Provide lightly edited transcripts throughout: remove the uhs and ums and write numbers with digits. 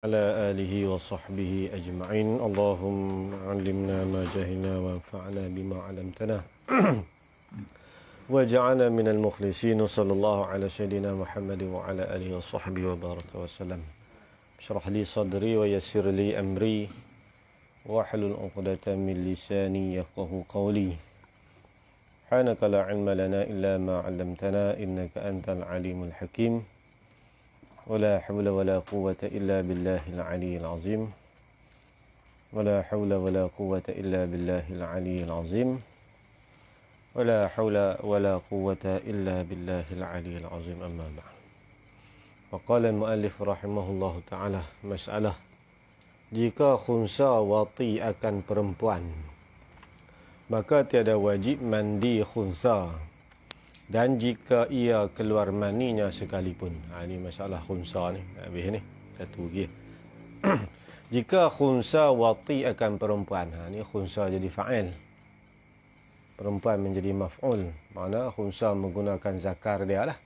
على آله وصحبه أجمعين. اللهم علمنا ما جهلنا وانفعنا بما علمتنا وجعلنا من المخلصين. صلى الله على سيدنا محمد وعلى آله وصحبه وبارك وسلم. اشرح لي صدري ويسر لي أمري واحلل عقدة من لساني يفقه قولي. سبحانك لا علم لنا إلا ما علمتنا إنك أنت العليم الحكيم. ولا حول ولا قوة إلا بالله العلي العظيم. ولا حول ولا قوة إلا بالله العلي العظيم. ولا حول ولا قوة إلا بالله العلي العظيم. أما بعد. وقال المؤلف رحمه الله تعالى masalah jika khunsa wati akan perempuan maka tiada wajib mandi khunsa, dan jika ia keluar maninya sekalipun. Ini masalah khunsa ni. Habis ni. Satu lagi. Jika khunsa wati akan perempuan. Ini khunsa jadi fa'il. Perempuan menjadi maf'ul. Mana khunsa menggunakan zakar dia lah.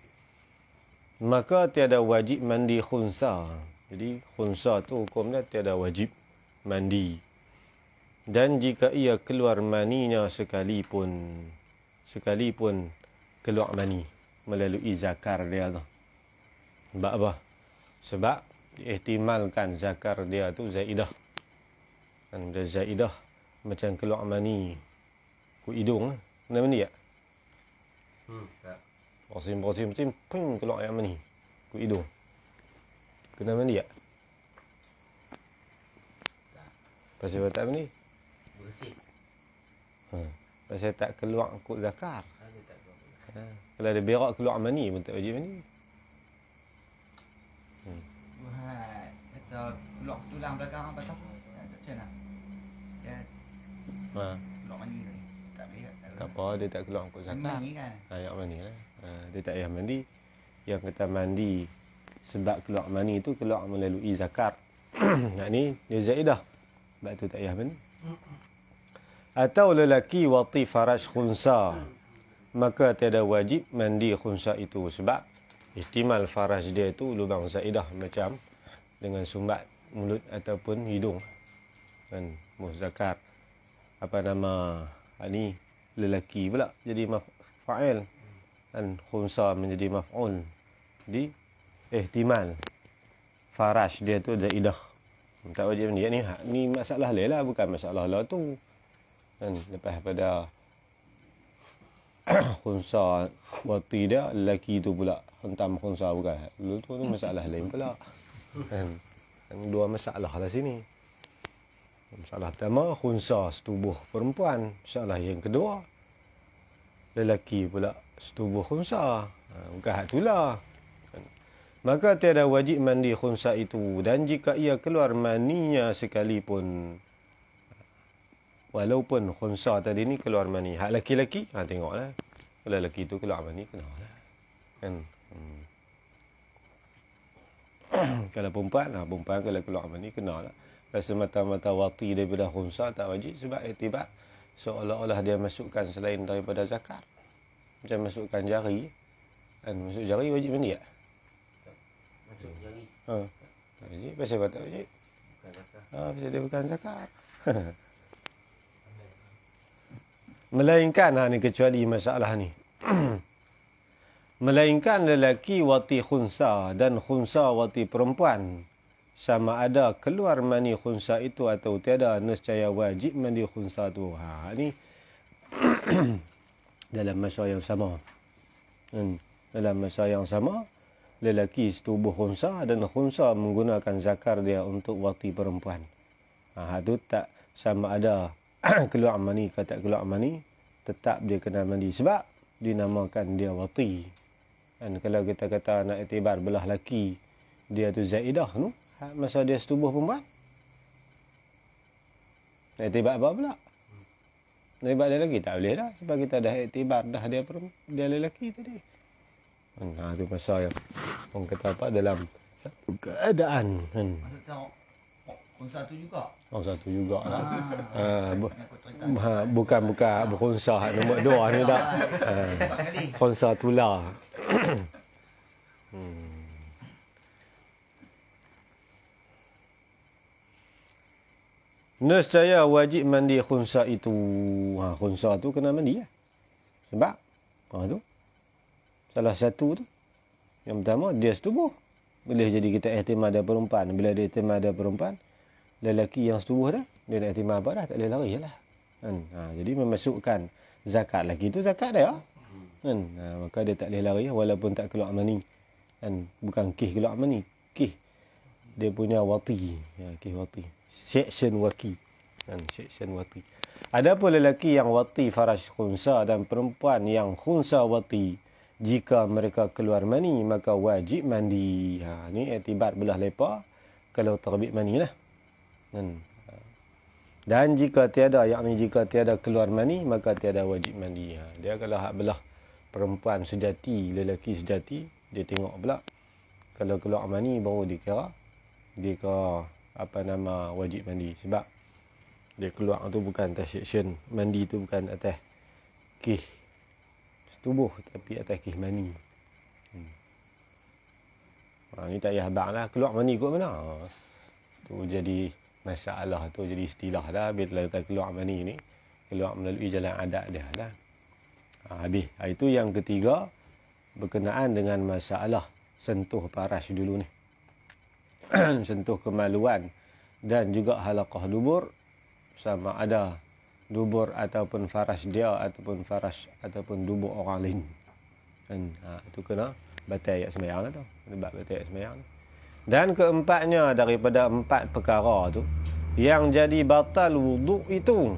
Maka tiada wajib mandi khunsa. Jadi khunsa tu hukum dia tiada wajib mandi. Dan jika ia keluar maninya sekalipun keluar mani melalui zakar dia tu. Sebab apa? Sebab diihtimalkan zakar dia tu zaidah. Kan dia zaidah macam keluar mani ku hidung. Kena mandi tak? Tak. Posim ping keluar air mani ku hidung. Kena mandi tak? Tak. Pasal tak mandi? Bersih. Pasal tak keluar ku zakar. Ada tak keluar? Kalau ada berak keluar mani pun tak wajib mandi. Buat kata keluar tulang belakang apa tak? Macam mana? Dia keluar mani tadi. Tak boleh. Tak apa, dia tak keluar ku zakar. Mani kan? Ayak mani lah. Dia tak payah mandi. Yang kata mandi sebab keluar mani tu keluar melalui zakar. Nak ni dia zaidah. Sebab tu tak payah mandi. Atau lelaki wati faraj khunsa, maka tiada wajib mandi khunsa itu. Sebab ihtimal faraj dia tu lubang zaidah macam dengan sumbat mulut ataupun hidung. Kan muzakar. Apa nama ni lelaki pula jadi fa'il. Dan khunsa menjadi maf'ul. Di ihtimal faraj dia tu zaidah. Tak wajib mandi. Ni masalah lain lah, bukan masalah lah tu. Kan lepas pada khunsa wati dia, lelaki tu pula hentam khunsa bukan. Dulu tu masalah lain pula. Kan dua masalah lah sini. Masalah pertama khunsa setubuh perempuan. Masalah yang kedua lelaki pula setubuh khunsa. Bukan hak itulah. Maka tiada wajib mandi khunsa itu, dan jika ia keluar maninya sekalipun, walaupun khunsa tadi ni keluar mani. Hak lelaki-lelaki, tengoklah. Kalau lelaki tu keluar mani, kenalah. Kan? Kalau perempuan, perempuan kalau keluar mani, kenalah. Kalau semata-mata wati daripada khunsa, tak wajib. Sebab iktibar seolah-olah dia masukkan selain daripada zakar. Macam masukkan jari. Kan? Masuk jari wajib mandi tak? Masuk jari. Tak wajib. Pasal apa tak wajib? Bukan zakar. Pasal dia bukan zakar. Melainkan ni kecuali masalah ni. Melainkan lelaki wati khunsa dan khunsa wati perempuan, sama ada keluar mani khunsa itu atau tiada, nescaya wajib mandi khunsa tu. Ni dalam masa yang sama. Dalam masa yang sama, lelaki setubuh khunsa dan khunsa menggunakan zakar dia untuk wati perempuan. Itu tak sama ada keluar mani ke tak keluar mani, tetap dia kena mandi. Sebab dinamakan dia wati. Dan kalau kita kata nak iktibar belah laki, dia tu zaidah tu, masa dia setubuh perempuan, nak iktibar apa pula? Nak iktibar dia lelaki? Tak boleh dah. Sebab kita dah iktibar dah dia lelaki tadi. Itu masa yang orang kata apa dalam satu keadaan. Maksud tengok khunsa tu juga. Satu juga lah. Bukan khunsa nombor 2 ni dah. Khunsa tular. Nescaya wajib mandi khunsa itu. Khunsa tu kena mandi lah. Sebab tu salah satu tu. Yang pertama, dia setubuh. Boleh jadi kita ihtimal dia perempuan. Bila dia ihtimal dia perempuan, lelaki yang setubuh dah, dia nak ihtimal apa dah, tak boleh lari lah. Kan? Jadi memasukkan zakat lelaki tu zakat dia. Kan? Maka dia tak boleh lari walaupun tak keluar mani. Kan? Bukan kih keluar mani. Kih dia punya wati. Kih wati. Section waki. Kan? Section wati. Adapun lelaki yang wati farash khunsa dan perempuan yang khunsa wati, jika mereka keluar mani, maka wajib mandi. Ni iktibar belah lepa kalau terbit mani lah. Dan jika tiada, yakni jika tiada keluar mani, maka tiada wajib mandi. Dia kalau hak belah perempuan sejati, lelaki sejati, dia tengok pula. Kalau keluar mani baru dikira wajib mandi. Sebab dia keluar tu bukan atas section. Mandi tu bukan atas kih tubuh, tapi atas kih mani. Ni tak payah abang lah. Keluar mani kot mana? Tu jadi masalah, tu jadi istilah dah. Bila kita keluar mani ni, keluar melalui jalan adat dia lah. Habis. Itu yang ketiga, berkenaan dengan masalah sentuh paras dulu ni. Sentuh kemaluan dan juga halaqah dubur, sama ada dubur ataupun faras dia ataupun faras ataupun dubur orang lain. Itu kena batal ayat sembahyang tu. Kena batal ayat sembahyang. Dan keempatnya daripada 4 perkara tu, yang jadi batal wuduk itu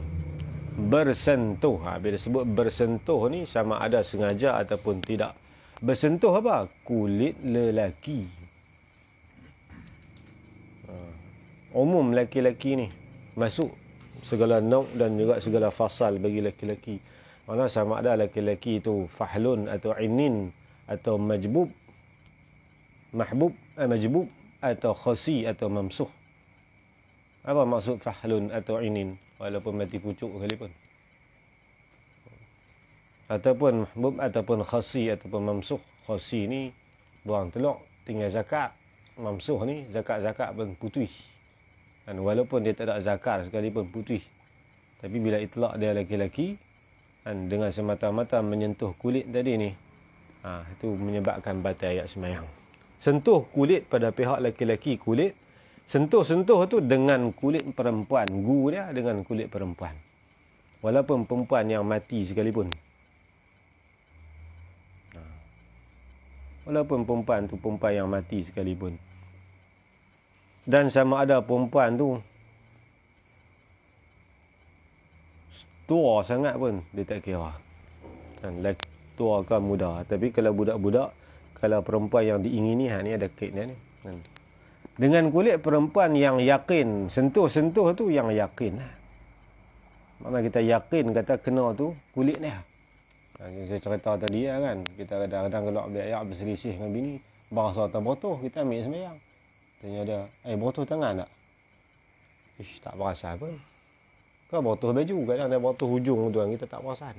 bersentuh. Bila sebut bersentuh ni sama ada sengaja ataupun tidak. Bersentuh apa? Kulit lelaki. Umum lelaki-lelaki ni masuk segala nauk dan juga segala fasal bagi lelaki-lelaki. Mana sama ada lelaki-lelaki itu fahlun atau inin atau majbub, majbub atau khasi atau mamsuh. Apa maksud fahlun atau inin? Walaupun mati pucuk sekalipun. Ataupun mahbub ataupun khasi ataupun mamsuh. Khasi ni buang telur, tinggal zakat. Mamsuh ni zakat-zakat pun putih. Dan walaupun dia tak ada zakar sekalipun putih. Tapi bila itlak dia lelaki-lelaki, dengan semata-mata menyentuh kulit tadi ni, itu menyebabkan batal ayat sembahyang. Sentuh kulit pada pihak lelaki-lelaki kulit, sentuh-sentuh tu dengan kulit perempuan, gu dia dengan kulit perempuan. Walaupun perempuan yang mati sekalipun. Walaupun perempuan tu perempuan yang mati sekalipun. Dan sama ada perempuan tu tua sangat pun dia tak kira. Tua ke muda. Tapi kalau budak-budak, kalau perempuan yang diingini, ni ada kaitnya ni. Dengan kulit perempuan yang yakin, sentuh-sentuh tu yang yakin. Maknanya kita yakin kata kena tu kulit ni. Saya cerita tadi kan, kita kadang-kadang kalau ayak berselisih dengan bini, bahasa tak botoh, kita ambil sembahyang. Tanya dia, botoh tangan tak? Tak perasan pun. Kau botoh baju, kadang dia botoh hujung tu, kita tak perasan.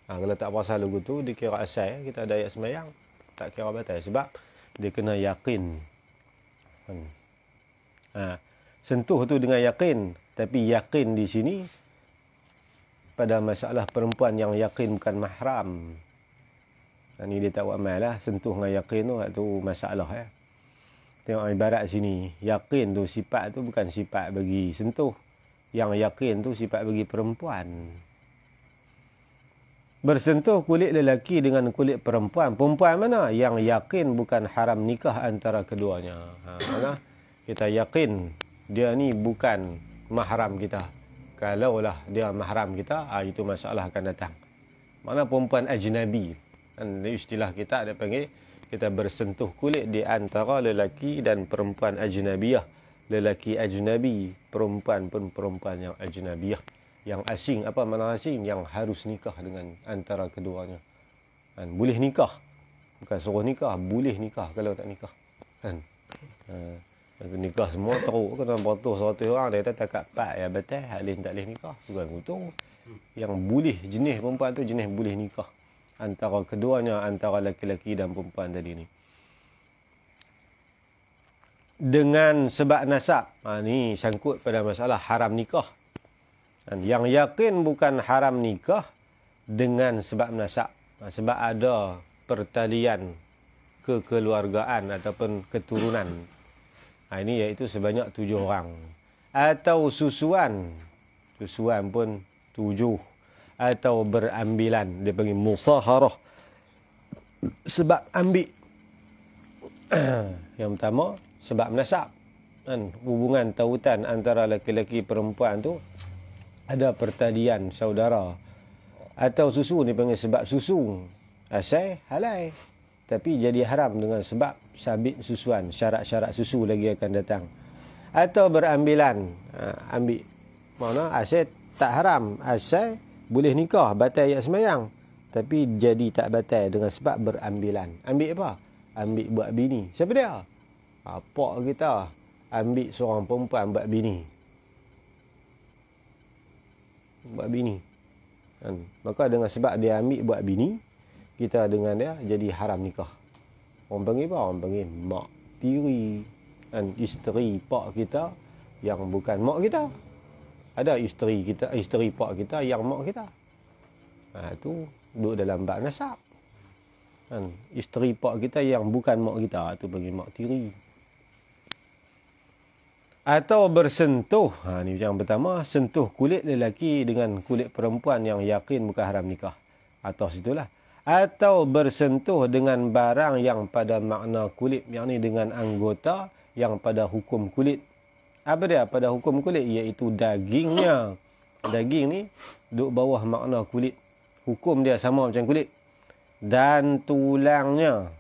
Kalau tak perasan lagu tu, dia kira asal, kita ada ayat sembahyang. Tak kira batal. Sebab dia kena yakin. Sentuh tu dengan yakin. Tapi yakin di sini, pada masalah perempuan yang yakin bukan mahram. Ini dia tak buat amal lah. Sentuh dengan yakin tu masalah ya. Tengok ibarat sini. Yakin tu sifat tu bukan sifat bagi sentuh. Yang yakin tu sifat bagi perempuan. Bersentuh kulit lelaki dengan kulit perempuan. Perempuan mana? Yang yakin bukan haram nikah antara keduanya. Mana? Kita yakin dia ni bukan mahram kita. Kalaulah dia mahram kita, itu masalah akan datang. Mana perempuan ajnabi. Istilah kita ada panggil, kita bersentuh kulit di antara lelaki dan perempuan ajnabiyah. Lelaki ajnabi, perempuan pun perempuan yang ajnabiyah. Yang asing, apa makna asing? Yang harus nikah dengan antara keduanya. Boleh nikah. Bukan suruh nikah, boleh nikah kalau tak nikah. Nikah semua teruk. Kena beratus 100 orang, dia kata takat 4 ya betul, hak lain tak boleh nikah. Bukan betul. Yang boleh, jenis perempuan tu jenis boleh nikah. Antara keduanya, antara lelaki-lelaki dan perempuan tadi ni. Dengan sebab nasab. Ni sangkut pada masalah haram nikah. Yang yakin bukan haram nikah dengan sebab nasab. Sebab ada pertalian kekeluargaan ataupun keturunan. Ini iaitu sebanyak 7 orang. Atau susuan. Susuan pun 7. Atau berambilan. Dia panggil musaharah. Sebab ambil. Yang pertama, sebab nasab. Hubungan tautan antara lelaki perempuan tu ada pertalian saudara. Atau susu ni panggil sebab susu. Asal halal. Tapi jadi haram dengan sebab sabit susuan. Syarat-syarat susu lagi akan datang. Atau berambilan. Ambil. Mana asal tak haram. Asal boleh nikah. Batal ayat semayang. Tapi jadi tak batal dengan sebab berambilan. Ambil apa? Ambil buat bini. Siapa dia? Pak kita. Ambil seorang perempuan buat bini. Buat bini. Maka dengan sebab dia ambil buat bini, kita dengan dia jadi haram nikah. Orang panggil apa? Orang panggil mak tiri. Isteri pak kita yang bukan mak kita. Ada isteri kita, isteri pak kita yang mak kita. Itu duduk dalam bab nasab. Isteri pak kita yang bukan mak kita, itu panggil mak tiri. Atau bersentuh. Ni yang pertama, sentuh kulit lelaki dengan kulit perempuan yang yakin bukan haram nikah. Atau situlah. Atau bersentuh dengan barang yang pada makna kulit. Yang ni dengan anggota yang pada hukum kulit. Apa dia pada hukum kulit? Iaitu dagingnya. Daging ni duduk bawah makna kulit. Hukum dia sama macam kulit. Dan tulangnya.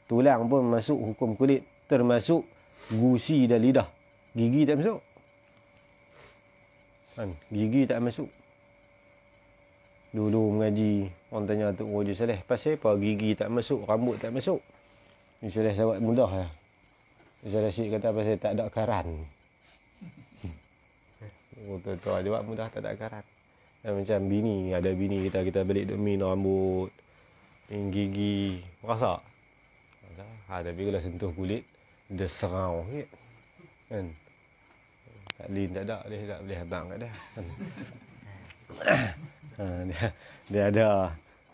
Tulang pun masuk hukum kulit. Termasuk gusi dan lidah. Gigi tak masuk. Gigi tak masuk. Dulu mengaji, orang tanya Tok Roja Saleh, pasal apa gigi tak masuk, rambut tak masuk? Ni Saleh jawab mudah lah. Saleh Syed kata pasal tak ada karan. Tuan-tuan jawab mudah, tak ada karan. Macam bini, ada bini kita balik duk min rambut, min gigi, rasa. Tapi kalau sentuh kulit, dia serau sikit. Tak lin tak ada, dia tak boleh abang kat dia.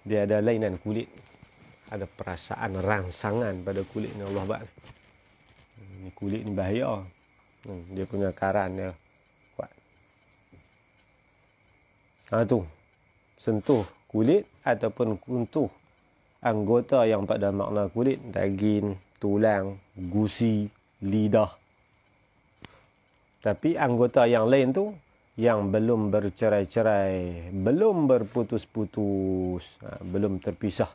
Dia ada lainan kulit. Ada perasaan rangsangan pada kulit ni Allah bak ni. Kulit ni bahaya. Dia punya karan dia kuat. Tu. Sentuh kulit ataupun kuntuh anggota yang pada makna kulit, daging, tulang, gusi, lidah. Tapi anggota yang lain tu yang belum bercerai-cerai, belum berputus-putus, belum terpisah.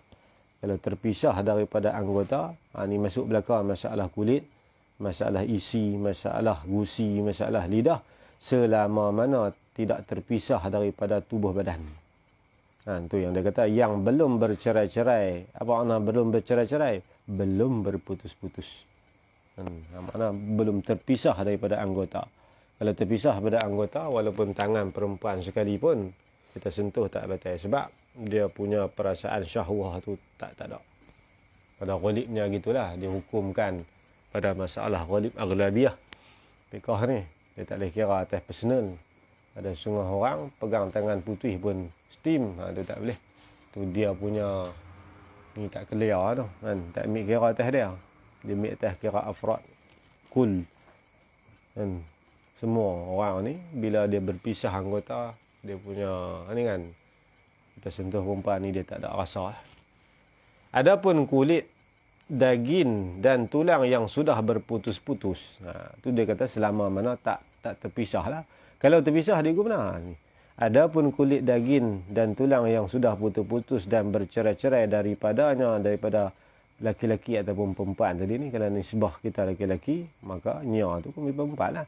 Kalau terpisah daripada anggota, ni masuk belakang masalah kulit, masalah isi, masalah gusi, masalah lidah, selama mana tidak terpisah daripada tubuh badan. Tu yang dia kata, yang belum bercerai-cerai. Apa makna belum bercerai-cerai? Belum berputus-putus. Makna belum terpisah daripada anggota. Kalau terpisah daripada anggota, walaupun tangan perempuan sekalipun, kita sentuh tak batal. Sebab dia punya perasaan syahwah tu tak ada. Pada ghalibnya gitulah. Dia hukumkan pada masalah ghalib aghlabiyah. Fikah ni, dia tak boleh kira atas personal. Ada setengah orang pegang tangan putih pun steam. Dia tak boleh. Tu dia punya, ni tak clear tu. Tak ambil kira atas dia. Dia ambil atas kira afrad. Kul. Semua orang ni, bila dia berpisah anggota, dia punya, ni kan, kita sentuh perempuan ni, dia tak ada rasa. Adapun kulit, daging dan tulang yang sudah berputus-putus, tu dia kata selama mana tak terpisah lah. Kalau terpisah, dia benar. Adapun kulit, daging dan tulang yang sudah putus-putus dan bercerai-cerai daripada laki-laki ataupun perempuan tadi ni, kalau nisbah kita laki-laki, maka nya tu pun perempuan lah.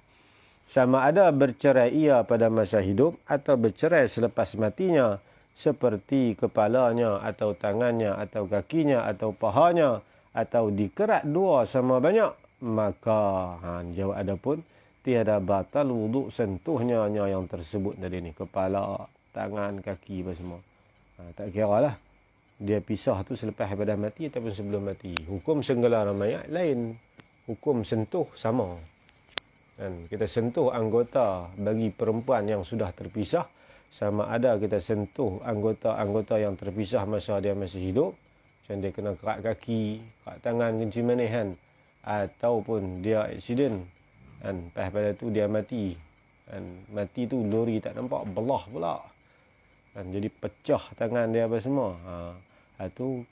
Sama ada bercerai ia pada masa hidup atau bercerai selepas matinya, seperti kepalanya atau tangannya atau kakinya atau pahanya, atau dikerat dua sama banyak, maka jawab adapun tiada batal wuduk sentuhnya yang tersebut tadi ni, kepala, tangan, kaki apa semua. Tak kira lah dia pisah tu selepas daripada mati ataupun sebelum mati. Hukum senggelaran mayat lain, hukum sentuh sama. Kan? Kita sentuh anggota bagi perempuan yang sudah terpisah, sama ada kita sentuh anggota-anggota yang terpisah masa dia masih hidup, macam dia kena kerat kaki, kerat tangan, kencing manis kan, ataupun dia aksiden kan, pada tu dia mati kan, mati tu lori tak nampak, belah pula kan, jadi pecah tangan dia apa semua. Itu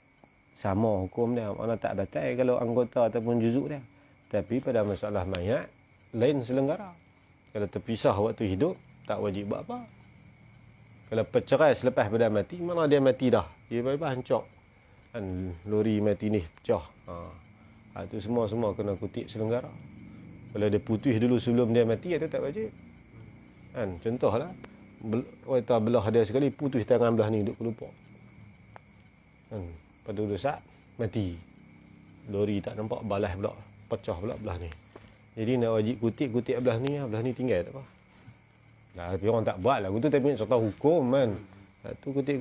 sama hukum dia, mana tak batal kalau anggota ataupun juzuk dia. Tapi pada masalah mayat lain selenggara. Kalau terpisah waktu hidup tak wajib buat apa. Kalau bercerai selepas pada mati, mana dia mati dah, dia bebas hancur kan, lori mati ni pecah. Itu semua kena kutip selenggara. Kalau dia putus dulu sebelum dia mati, itu tak wajib kan. Contohlah wanita belah dia sekali, putus tangan belah ni, duk lupa kan, pada dosa mati, lori tak nampak, balas pula, pecah pula belah ni. Jadi nak wajib kutip belah ni tinggal tak apa. Tapi orang tak buat lah tu, tapi nak tahu hukum kan. Tu kutip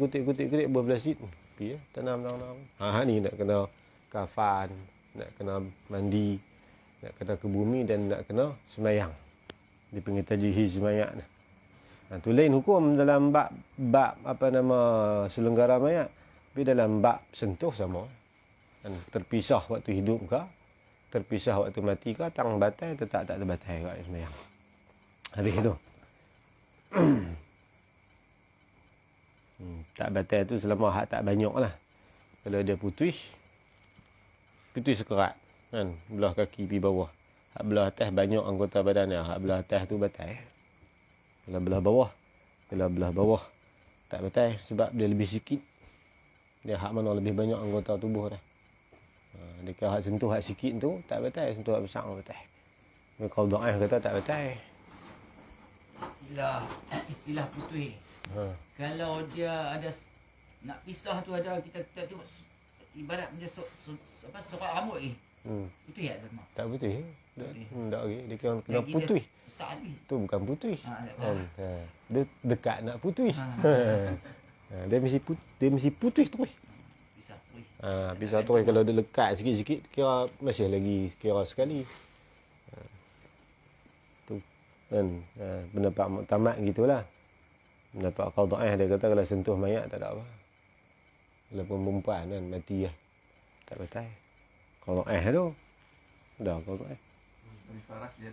berbelas sit. Pergi tanam. Ni nak kena kafan, nak kena mandi, nak kena ke bumi dan nak kena semayang. Dipanggil tajhiz mayat ni. Tu lain hukum dalam bab selenggara mayat. Tapi dalam bab sentuh sama. Kan, terpisah waktu hidup ke, terpisah waktu mati ke, tang batal tetap tak terbatal kat semayang. Habis itu. Tak batal tu selama hak tak banyak lah. Kalau dia putus sekerat kan, belah kaki pergi bawah. Hak belah atas banyak anggota badan dia, hak belah atas tu batal. Kalau belah bawah tak batal sebab dia lebih sikit. Dia hak mana lebih banyak anggota tubuh dah. Dia kira hak sentuh hak sikit tu tak batal, sentuh hak besar batal. Kalau doa kata tak batal. Istilah putus. Kalau dia ada nak pisah tu, ada kita tengok ibarat macam sorak rambut ni. Putus tak sama? Tak putus. Tak lagi. Dia kena putus. Tu bukan putus. Dia dekat nak putus. Dia mesti putus terus. Pisah terus. Kalau dia lekat sikit-sikit, kira masih lagi kira sekali. Tu kan pendapat muktamad gitulah. Pendapat qadha'ah dia kata kalau sentuh mayat tak ada apa. Walaupun perempuan kan mati lah, tak batal. Qadha'ah tu dah qadha'ah. Tapi faras dia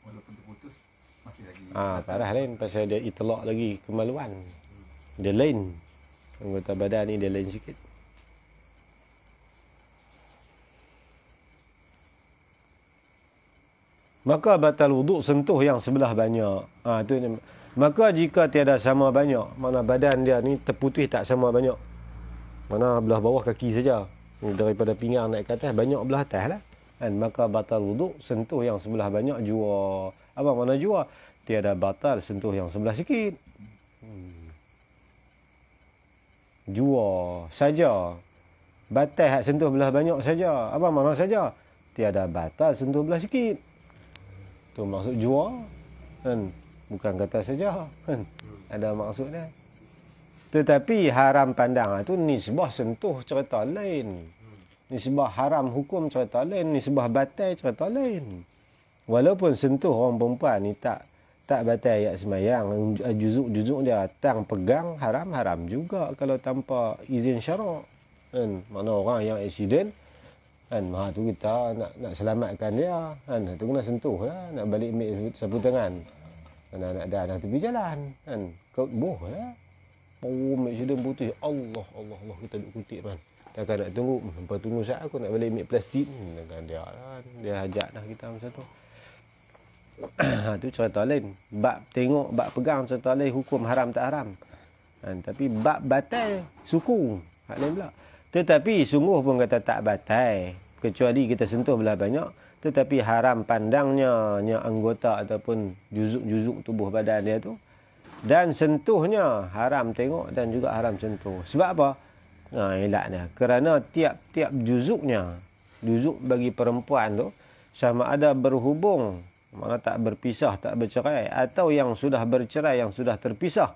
walaupun terputus masih lagi. Faras lain pasal dia itlaq lagi kemaluan. Dia lain. Anggota badan ni dia lain sikit. Maka batal wuduk sentuh yang sebelah banyak. Maka jika tiada sama banyak, mana badan dia ni terputus tak sama banyak. Mana belah bawah kaki saja. Daripada pinggang naik ke atas, banyak belah atas lah. Kan? Maka batal wuduk sentuh yang sebelah banyak jua. Apa mana jua? Tiada batal sentuh yang sebelah sikit. Jua saja. Batal hak sentuh belah banyak saja. Apa mana saja? Tiada batal sentuh belah sikit. Tu maksud jua kan, bukan kata saja kan, ada maksudnya. Tetapi haram pandang tu nisbah sentuh cerita lain, nisbah haram hukum cerita lain, nisbah batal cerita lain. Walaupun sentuh orang perempuan ni tak batal ayat semayang, juzuk dia tang pegang haram juga kalau tanpa izin syarak kan. Mana orang yang aksiden kan, tu kita nak selamatkan dia kan, tu kena sentuh lah, nak balik ambil sapu tangan, nak dah tepi jalan kan, kau boh lah, ambil sedang putih, Allah kita duk kutip kan, takkan nak tunggu sampai tunggu saat aku nak balik ambil plastik kan, dia lah, dia hajat dah kita macam tu. Tu cerita lain, bab tengok, bab pegang cerita lain, hukum haram tak haram kan. Tapi bab batal suku hak lain pula. Tetapi sungguh pun kata tak batal, kecuali kita sentuh belah banyak. Tetapi haram pandangnya anggota ataupun juzuk tubuh badan dia tu. Dan sentuhnya haram tengok dan juga haram sentuh. Sebab apa? Elaknya. Kerana tiap-tiap juzuk bagi perempuan tu, sama ada berhubung, mana tak berpisah, tak bercerai, atau yang sudah bercerai, yang sudah terpisah.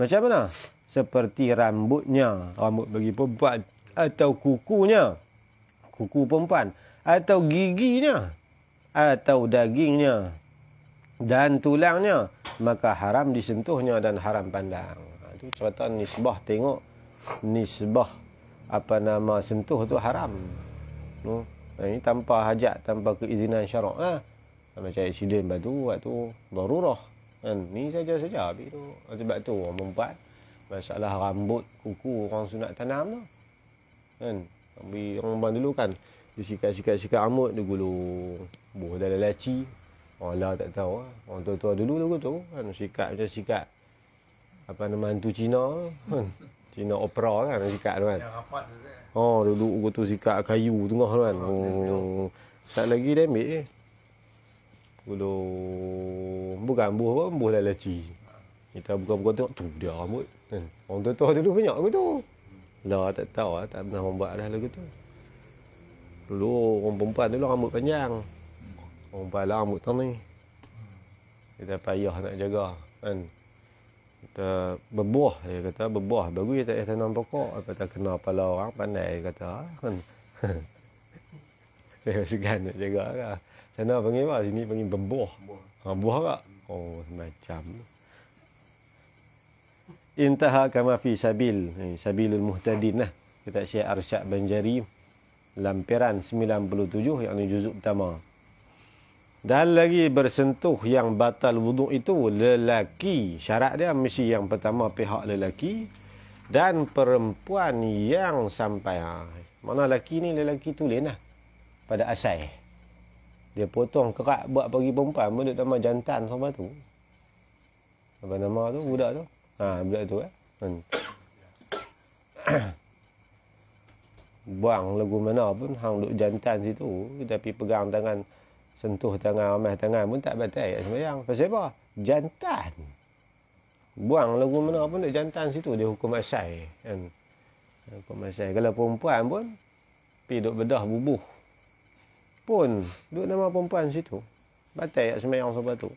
Macam mana? Seperti rambutnya, rambut bagi perempuan, atau kukunya, kuku perempuan, atau giginya, atau dagingnya, dan tulangnya, maka haram disentuhnya dan haram pandang. Itu cerita nisbah, tengok nisbah sentuh tu haram. Ini tanpa hajat, tanpa keizinan syarak lah. Macam accident batu, waktu darurah. Kan? Ni saja-saja habis tu. Sebab tu orang perempuan, masalah rambut, kuku, orang sunat tanam tu. Kan? Orang perempuan dulu kan, dia sikat rambut, dia gulung. Buh dalam laci. Orang lah tak tahu lah. Orang tua-tua dulu tu kan, sikat macam sikat hantu Cina kan. Cina opera kan, sikat tu kan. Yang rapat tu kan. Dulu tu sikat kayu tengah tu kan. Sat lagi dia ambil gulung. Bukan buh dalam laci. Kita buka-buka tengok, tu dia rambut kan. Orang tua-tua dulu banyak ke tu. Lah tak tahu lah, tak pernah orang buat dah lagu tu. Dulu orang perempuan dulu rambut panjang. Orang perempuan rambut tani. Kita payah nak jaga kan. Kita berbuah, dia kata berbuah bagus tak payah tanam pokok. Apa tak kena kepala orang pandai kata kan. Dia segan nak jaga kan. Sana panggil apa? Sini panggil berbuah. Buah tak? Macam. Intaha kama fi sabil. Sabilul muhtadin lah. Kita Syekh Arsyad Banjari. Lampiran 97 yang ini juzuk pertama. Dan lagi bersentuh yang batal wuduk itu lelaki. Syarat dia mesti yang pertama pihak lelaki dan perempuan yang sampai. Mana lelaki ni lelaki tulen lah. Pada asal. Dia potong kerak buat bagi perempuan pun dia nama jantan sama tu. Apa nama tu budak tu? Budak tu kan. Buang lagu mana pun hang duk jantan situ tapi pegang tangan, sentuh tangan, amah tangan pun tak batal sembahyang. Pasal apa? Jantan. Buang lagu mana pun duk jantan situ dia hukum asal kan. Hukum asal. Kalau perempuan pun pi duk bedah bubuh pun duk nama perempuan situ. Batal ayat sembahyang sebab tu.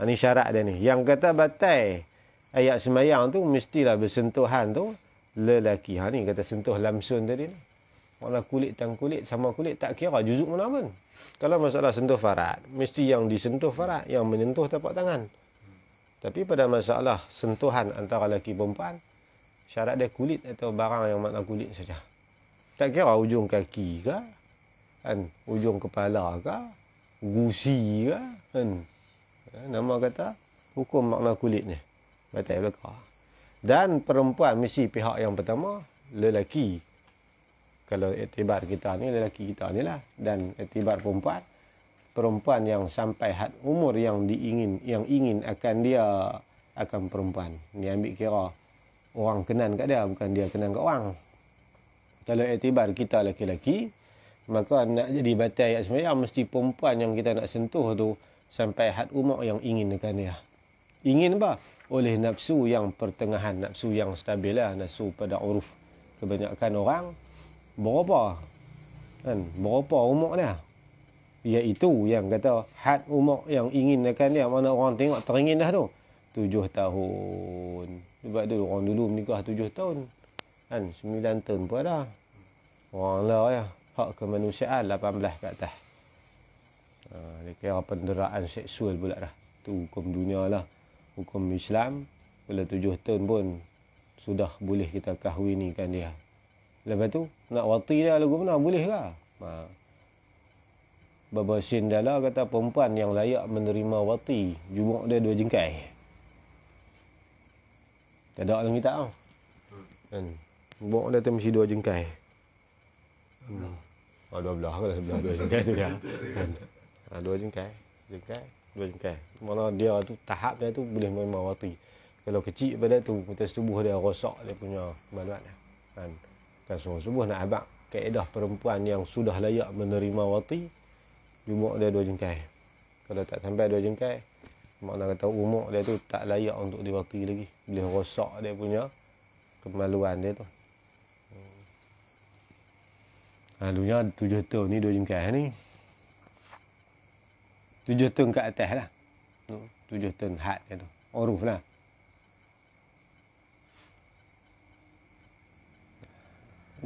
Ini syarat dia ni. Yang kata batal ayat sembahyang tu mestilah bersentuhan tu lelaki. Ni kata sentuh lamsun tadi ni. Mana kulit dan kulit sama kulit tak kira juzuk mana pun. Kalau masalah sentuh farad, mesti yang disentuh farad, yang menyentuh tapak tangan. Tapi pada masalah sentuhan antara lelaki perempuan, syarat dia kulit atau barang yang makna kulit saja. Tak kira ujung kaki ke, kan, ujung kepala ke, gusi ke, kan. Nama kata hukum makna kulit ni. Batal belaka. Dan perempuan mesti pihak yang pertama lelaki. Kalau iktibar kita ni lelaki kita ni lah. Dan iktibar perempuan yang sampai had umur yang ingin akan dia akan perempuan. Ni ambil kira orang kenan kat dia, bukan dia kenan kat orang. Kalau iktibar kita lelaki, maka nak jadi batal ayat sembahyang mesti perempuan yang kita nak sentuh tu sampai had umur yang ingin akan dia. Ingin apa? Oleh nafsu yang pertengahan, nafsu yang stabil lah, nafsu pada uruf. Kebanyakan orang berapa? Kan? Berapa umur dia? Iaitu yang kata had umur yang ingin akan dia. Mana orang tengok teringin dah tu. 7 tahun. Sebab tu orang dulu menikah 7 tahun. Kan? 9 tahun pun ada. Orang lah ya. Hak kemanusiaan 18 ke atas. Dia kira penderaan seksual pula dah. Tu hukum dunia lah. Hukum Islam. Bila 7 tahun pun sudah boleh kita kahwinikan dia. Lepas tu, nak wati dia lagu mana? Boleh ke? Babasin dah lah kata perempuan yang layak menerima wati. Jumuk dia 2 jengkai. Tak ada dalam kitab tau. Kan? Jumuk dia tu mesti 2 jengkai. 12 ke sebelah 2 jengkai tu dia. Kan? 2 jengkai. 2 jengkai. Mana dia tu, tahap dia tu boleh menerima wati. Kalau kecil pada tu, kita tubuh dia rosak dia punya kemaluan. Kan? Kan subuh nak abang kaedah perempuan yang sudah layak menerima wati, jumuk dia 2 jengkai. Kalau tak sampai 2 jengkai, makna kata umur dia tu tak layak untuk diwati lagi. Boleh rosak dia punya kemaluan dia tu. Lalunya 7 tahun ni 2 jengkai ni. 7 tahun ke atas lah. 7 tahun had dia tu. Uruf lah.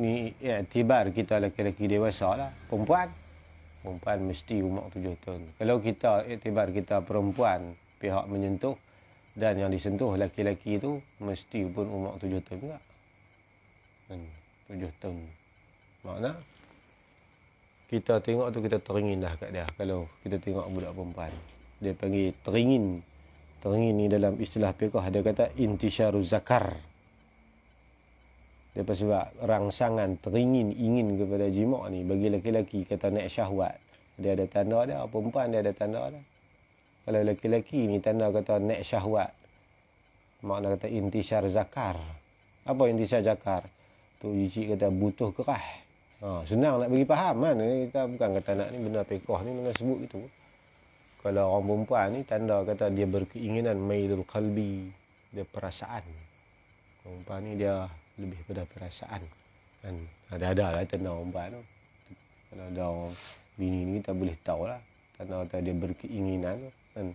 Ni iktibar kita lelaki-lelaki dewasa lah. Perempuan mesti umur 7 tahun. Kalau kita iktibar kita perempuan pihak menyentuh, dan yang disentuh laki-laki itu mesti pun umur 7 tahun juga. 7 tahun. Makna kita tengok tu kita teringin dah kat dia. Kalau kita tengok budak perempuan, dia panggil teringin. Teringin ni dalam istilah fiqh dia kata intisyaru zakar. Dia sebab rangsangan, teringin, ingin kepada jima' ni bagi lelaki kata naik syahwat. Dia ada tanda dia, perempuan dia ada tanda dia. Kalau lelaki ni tanda kata naik syahwat. Makna kata intisyar zakar. Apa intisyar zakar? Tu cik kata butuh kerah. Senang nak bagi faham kan. Kita bukan kata nak ni benda fiqh ni mana sebut gitu. Kalau orang perempuan ni tanda kata dia berkeinginan mailul qalbi, dia perasaan. Perempuan ni dia lebih pada perasaan. Kan ada lah tanda perempuan tu. Kalau ada orang bini ni kita boleh tahu lah tanda kata dia berkeinginan tu. Kan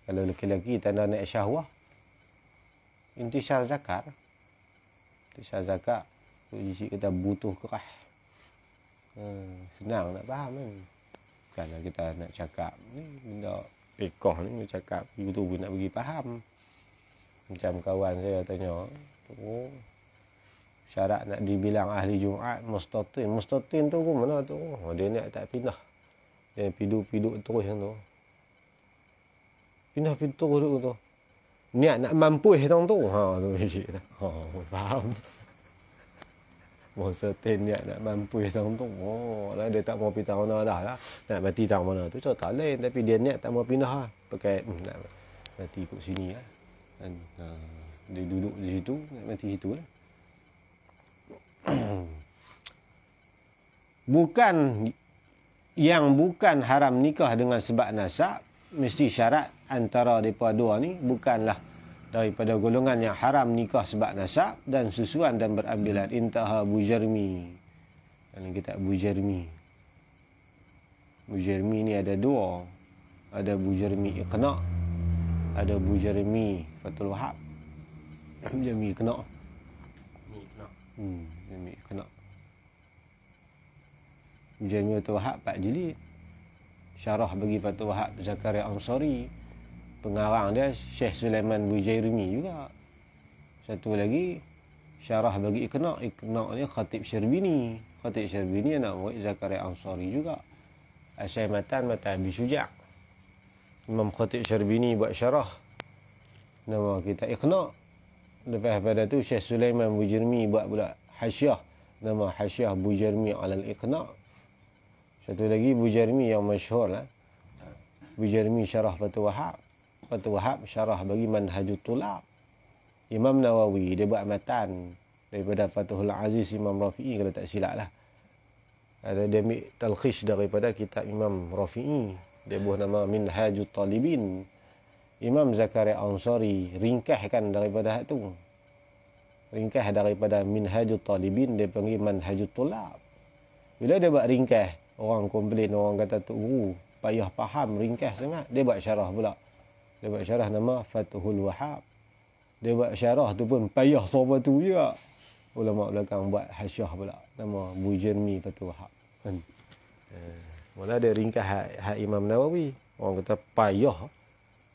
kalau lelaki tanda naik syahwah, intisyar zakar. Intisyar zakar tu cik kata butuh kerah. Senang nak faham kan. Bukanlah kita nak cakap ni benda fiqh ni nak cakap betul-betul nak bagi faham. Macam kawan saya tanya, syarat nak dibilang ahli Jumaat mustatin. Mustatin tu mana tu? Dia nak tak pindah. Dia piduk-piduk terus yang tu. Pindah-piduk terus tu. Niat nak mampu tu. Tu cik dah. Faham. Mustatin niat nak mampu tu. Lah dia tak mau pindah mana dah lah. Nak mati tang mana tu tak lain, tapi dia niat tak mau pindah lah. Pakai nak mati ikut sini lah. Dan dia duduk di situ, nak mati situ lah. Bukan haram nikah dengan sebab nasab, mesti syarat antara mereka dua ni bukanlah daripada golongan yang haram nikah sebab nasab dan susuan dan berambilan. Intaha Bujarmi. Dalam kitab Bujarmi. Bujarmi ni ada dua. Ada Bujarmi Iqna', ada Bujarmi Fathul Wahab. Bujarmi Iqna'. Bujarmi Iqna'. Bujarmi Fathul Wahab 4 jilid. Syarah bagi Fathul Wahab Zakaria Ansari. Pengarang dia Syekh Sulaiman Bujairmi juga. Satu lagi syarah bagi Iqna'. Iqna' ni Khatib Syarbini. Khatib Syarbini anak murid Zakaria Ansari juga. Asyai Matan Abi Syuja'. Imam Khatib Syarbini buat syarah. Nama kita Iqna'. Lepas pada tu Syekh Sulaiman Bujairmi buat pula hasyiah. Nama hasyiah Bujairmi alal Iqna'. Satu lagi Bujairmi yang masyhur lah. Bujairmi syarah Fathul Wahab. Fathul Wahab syarah bagi Manhajut Tulab. Imam Nawawi dia buat matan daripada Fathul Aziz Imam Rafi'i kalau tak silap lah. Ada dia ambil talkhis daripada kitab Imam Rafi'i. Dia buat nama Minhajut Talibin. Imam Zakaria Ansari ringkaskan daripada hak tu. Ringkas daripada Minhajut Talibin dia panggil Manhajut Tulab. Bila dia buat ringkas, orang komplain, orang kata tu guru payah faham, ringkas sangat. Dia buat syarah pula. Dia buat syarah nama Fathul Wahab. Dia buat syarah tu pun payah sama tu juga. Ulama belakang buat hasyiah pula. Nama Bujairmi Fathul Wahab. Kan? Mula dia ringkas hak Imam Nawawi. Orang kata payah.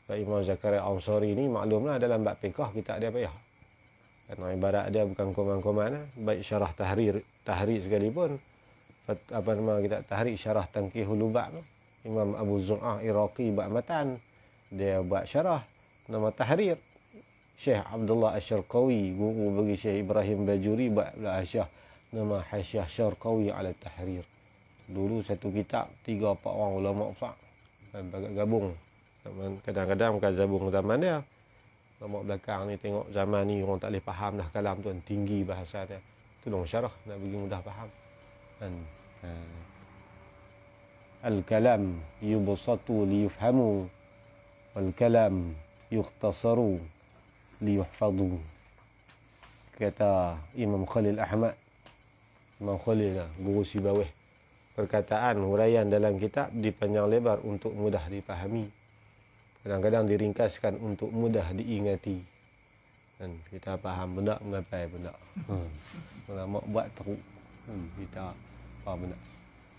Pak Imam Zakaria Ansari ni maklumlah dalam bab fiqh kita dia payah. Kerana ibarat dia bukan koman-koman lah. Baik syarah tahrir sekalipun. Apa nama kita tahrir syarah Tanqihul Lubab tu. Imam Abu Zur'ah Iraqi buat matan. Dia buat syarah nama tahrir. Syekh Abdullah Asy-Syarqawi guru bagi Syekh Ibrahim Bajuri buat pula hasyiah nama Hasyiah Syarqawi ala tahrir. Dulu satu kitab 3-4 orang ulama besar gabung. Kadang-kadang bukan gabung zaman dia. Ulama belakang ni tengok zaman ni orang tak boleh faham dah kalam tu, tinggi bahasa dia. Tolong syarah nak bagi mudah faham. Dan al-kalam yubsatu liyufhamu wal kalam yukhtasaru liyuhfadu. Kata Imam Khalil Ahmad. Imam Khalil lah, guru Sibawih. Perkataan huraian dalam kitab dipanjang lebar untuk mudah dipahami. Kadang-kadang diringkaskan untuk mudah diingati. Dan kita faham benda mengapai benda. Ulama buat teruk. Kita faham benda.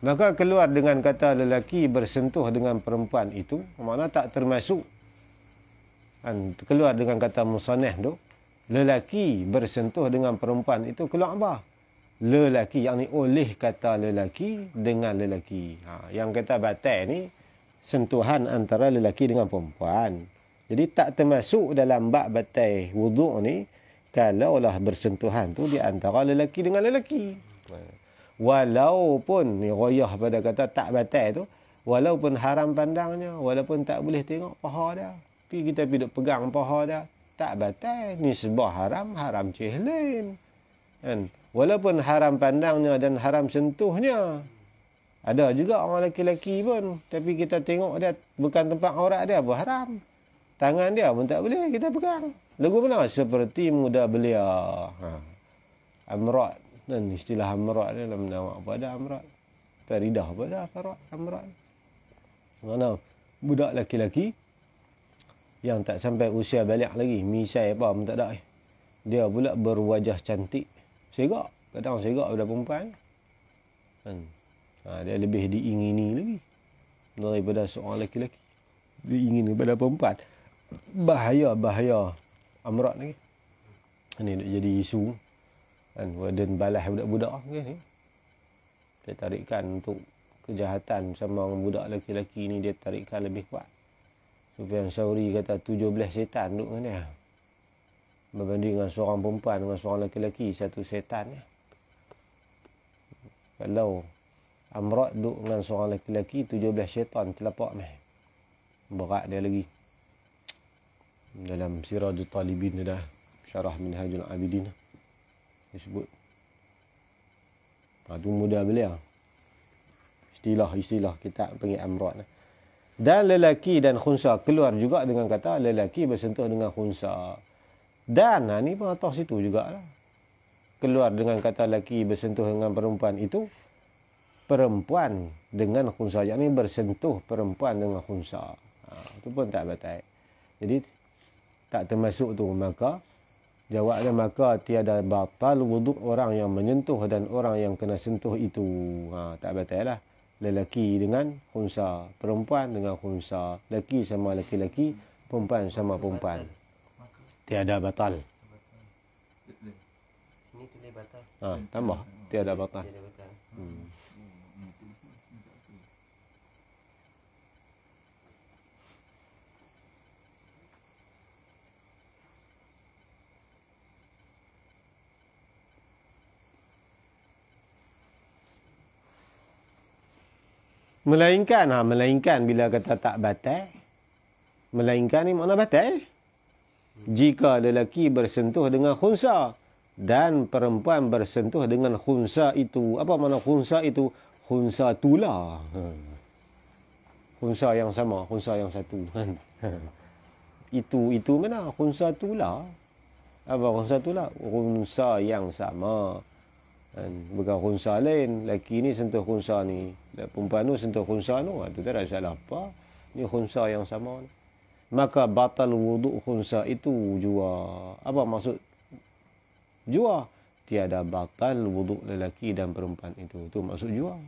Maka keluar dengan kata lelaki bersentuh dengan perempuan itu, makna tak termasuk Keluar dengan kata musannaf tu, lelaki bersentuh dengan perempuan itu keluar apa? Lelaki, yakni oleh kata lelaki dengan lelaki. Yang kata batal ni sentuhan antara lelaki dengan perempuan. Jadi tak termasuk dalam bab batal wuduk ni kalaulah bersentuhan tu di antara lelaki dengan lelaki. Walaupun ni royah pada kata tak batal tu, walaupun haram pandangnya, walaupun tak boleh tengok paha dia, tapi kita pergi duk pegang paha dia, tak batal. Ni sebab haram cehlin. Kan? Walaupun haram pandangnya dan haram sentuhnya. Ada juga orang lelaki pun, tapi kita tengok dia bukan tempat aurat dia pun haram. Tangan dia pun tak boleh kita pegang. Lagu mana? Seperti muda belia. Amrat. Dan istilah amrat ni dalam nama apa ada amrat. Faridah apa ada amrat. Mana budak lelaki yang tak sampai usia balik lagi, misai apa pun tak ada. Dia pula berwajah cantik. Segak. Kadang segak pada perempuan. Kan? Dia lebih diingini lagi daripada seorang lelaki. Diingini pada perempuan. Bahaya amrat ni. Ini nak jadi isu. Kan? Dan balas budak-budak ni. Dia tarikkan untuk kejahatan sama budak lelaki-lelaki ni, dia tarikkan lebih kuat. Sufyan Sauri kata 17 setan duduk dengan dia. Berbanding dengan seorang perempuan dengan seorang lelaki, satu setan. Kalau amrat duduk dengan seorang lelaki, 17 syaitan telapak meh. Berat dia lagi. Dalam Sirajul Talibin dah syarah Minhajul Abidin disebut. Itu mudah belia. Istilah kita panggil amrat. Dan lelaki dan khunsa keluar juga dengan kata lelaki bersentuh dengan khunsa. Dan ni pun atas situ jugalah. Keluar dengan kata lelaki bersentuh dengan perempuan itu perempuan dengan khunsa. Yang ni bersentuh perempuan dengan khunsa. Itu pun tak batal. Jadi tak termasuk tu. Maka jawabnya maka tiada batal wuduk orang yang menyentuh dan orang yang kena sentuh itu. Tak batal lah. Lelaki dengan khunsa, perempuan dengan khunsa, lelaki sama lelaki, perempuan sama perempuan. Tiada batal. Sini tulis batal. Tambah tiada batal. Tiada batal. Melainkan bila kata tak batal. Melainkan ni makna batal. Jika lelaki bersentuh dengan khunsa dan perempuan bersentuh dengan khunsa itu. Apa makna khunsa itu? Khunsa tula. Khunsa yang sama, khunsa yang satu. Itu mana? Khunsa tula. Apa khunsa tula? Khunsa yang sama. Bukan khunsa lain. Lelaki ni sentuh khunsa ni. Perempuan tu sentuh khunsa tu. Itu tak ada salah apa. Ni khunsa yang sama. Maka batal wuduk khunsa itu jua. Apa maksud jua? Tiada batal wuduk lelaki dan perempuan itu. Itu maksud jua.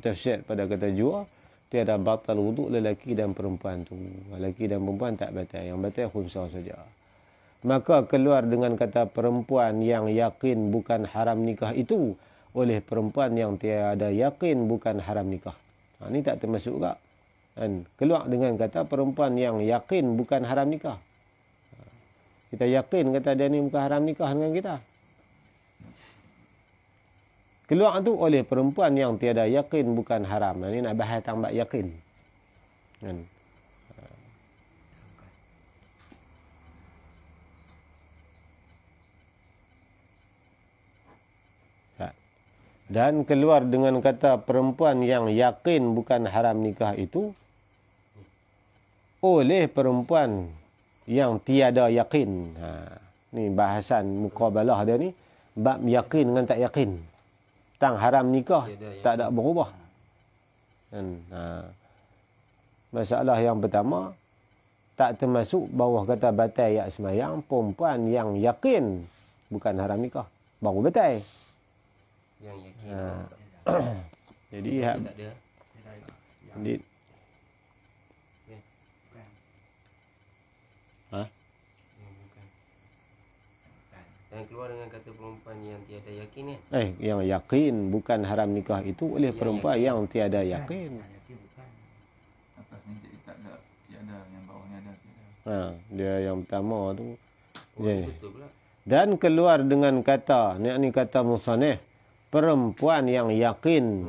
Tafsir pada kata jua. Tiada batal wuduk lelaki dan perempuan tu. Lelaki dan perempuan tak batal. Yang batal khunsa saja. Maka keluar dengan kata perempuan yang yakin bukan haram nikah itu oleh perempuan yang tiada yakin bukan haram nikah. Ini tak termasuk juga. Keluar dengan kata perempuan yang yakin bukan haram nikah. Kita yakin kata dia ni bukan haram nikah dengan kita. Keluar tu oleh perempuan yang tiada yakin bukan haram. Ini nak bahas tambah yakin. Dan keluar dengan kata perempuan yang yakin bukan haram nikah itu oleh perempuan yang tiada yakin. Ni bahasan muqabalah dia ni. Bab yakin dengan tak yakin. Tang haram nikah tak ada berubah. Masalah yang pertama, tak termasuk bawah kata batal yak semayang perempuan yang yakin bukan haram nikah. Baru batal. Yang yakin. Jadi tak ada. Jadi Bukan. Ha? Dan keluar dengan kata perempuan yang tiada yakin kan. Yang yakin bukan haram nikah itu oleh Yang perempuan yakin. yang tiada yakin. Bukan. Atas ni tak ada, tiada. Yang bawah ni ada, tiada. Dia yang pertama tu. Oh, Ya. betul pula. Dan keluar dengan kata, ni kata musannif, perempuan yang yakin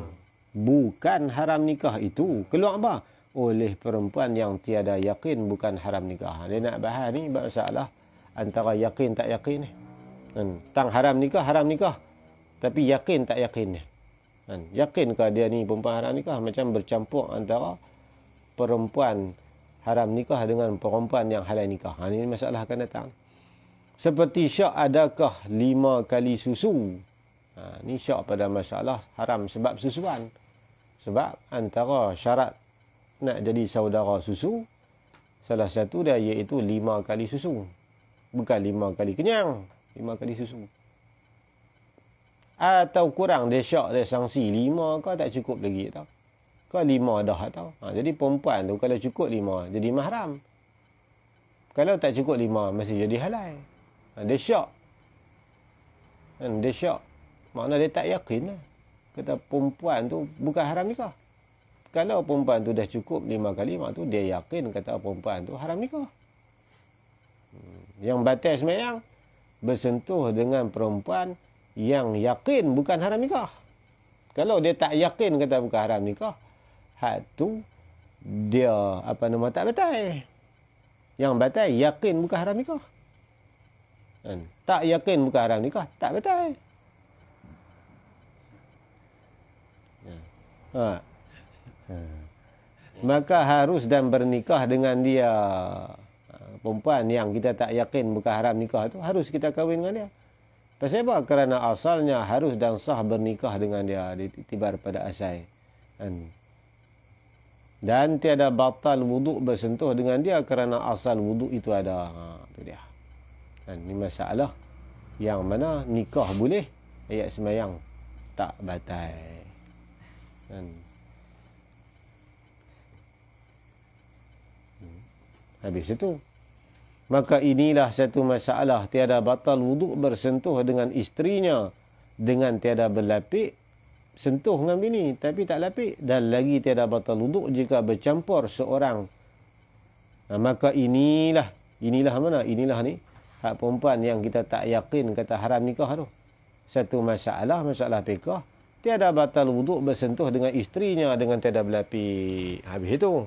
bukan haram nikah itu. Keluar apa? Oleh perempuan yang tiada yakin bukan haram nikah. Dia nak bahas ni masalah antara yakin tak yakin ni. Tang haram nikah. Tapi yakin tak yakin ni. Yakinkah dia ni perempuan haram nikah? Macam bercampur antara perempuan haram nikah dengan perempuan yang halal nikah. Ini masalah akan datang. Seperti syak adakah 5 kali susu? Ni syak pada masalah haram sebab susuan. Sebab antara syarat nak jadi saudara susu, salah satu dia iaitu 5 kali susu. Bukan 5 kali kenyang, 5 kali susu. Atau kurang dia syak dia sanksi 5 kau tak cukup lagi tau. Kau 5 dah tau. Jadi perempuan tu kalau cukup 5 jadi mahram. Kalau tak cukup 5 masih jadi halal. Dia syak. Dia syak. Makna dia tak yakin lah. Kata perempuan tu bukan haram nikah. Kalau perempuan tu dah cukup 5 kali, mak tu dia yakin kata perempuan tu haram nikah. Yang batal sembahyang bersentuh dengan perempuan yang yakin bukan haram nikah. Kalau dia tak yakin kata bukan haram nikah, hak tu dia tak batal. Yang batal yakin bukan haram nikah. Tak yakin bukan haram nikah, tak batal. Maka harus dan bernikah dengan dia. Perempuan yang kita tak yakin bukan haram nikah tu harus kita kahwin dengan dia. Pasal apa? Kerana asalnya harus dan sah bernikah dengan dia, ditibar pada asal. Dan tiada batal wuduk bersentuh dengan dia kerana asal wuduk itu ada. Itu dia. Ini masalah yang mana nikah boleh, ayat sembahyang tak batal. Habis itu. Maka inilah satu masalah. Tiada batal wuduk bersentuh dengan isterinya. Dengan tiada berlapik. Sentuh dengan bini. Tapi tak lapik. Dan lagi tiada batal wuduk jika bercampur seorang. Maka inilah. Inilah mana? Inilah ni. Hak perempuan yang kita tak yakin kata haram nikah tu. Satu masalah. Masalah fiqah. Tiada batal wuduk bersentuh dengan isterinya. Dengan tiada berlapik. Habis itu.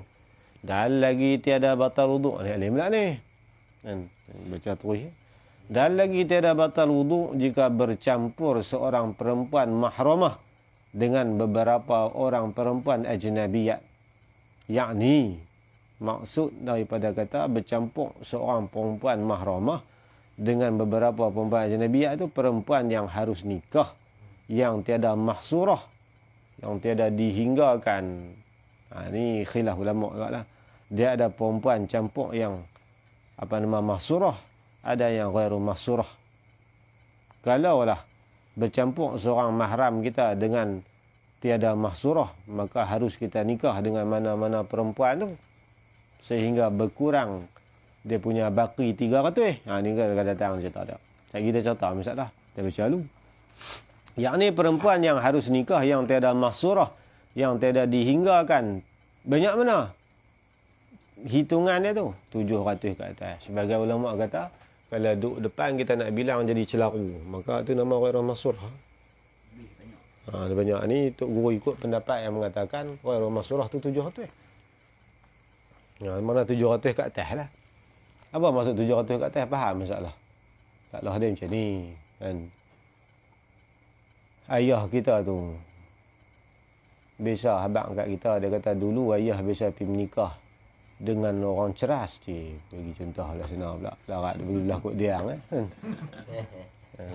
Dan lagi tiada batal wuduk. Ni alim pula ni. Baca terus. Dan lagi tiada batal wuduk jika bercampur seorang perempuan mahramah dengan beberapa orang perempuan ajnabiyat. Yakni maksud daripada kata bercampur seorang perempuan mahramah dengan beberapa perempuan ajnabiyat itu perempuan yang harus nikah, yang tiada mahsurah, yang tiada dihinggakan. Ni khilaf ulama agaklah. Dia ada perempuan campur yang mahsurah, ada yang ghairu mahsurah. Kalaulah bercampur seorang mahram kita dengan tiada mahsurah, maka harus kita nikah dengan mana-mana perempuan tu sehingga berkurang dia punya baki 300. Ni kan datang cerita dah. Tak kita cerita masalah. Kita baca dulu. Yakni perempuan yang harus nikah yang tiada mahsurah, yang tiada dihinggakan. Banyak mana? Hitungan dia tu 700 ke atas. Sebagai ulama kata kalau duduk depan kita nak bilang jadi celaru, maka tu nama ghairu mahsurah. Banyak ni tok guru ikut pendapat yang mengatakan ghairu mahsurah tu 700. Mana 700 ke atas lah. Apa maksud 700 ke atas? Faham masalah. Taklah dia macam ni kan. Ayah kita tu biasa abang kat kita, dia kata dulu ayah biasa pergi menikah dengan orang ceras. Bagi contoh lah sana pula. Larat dia belah kot dia kan.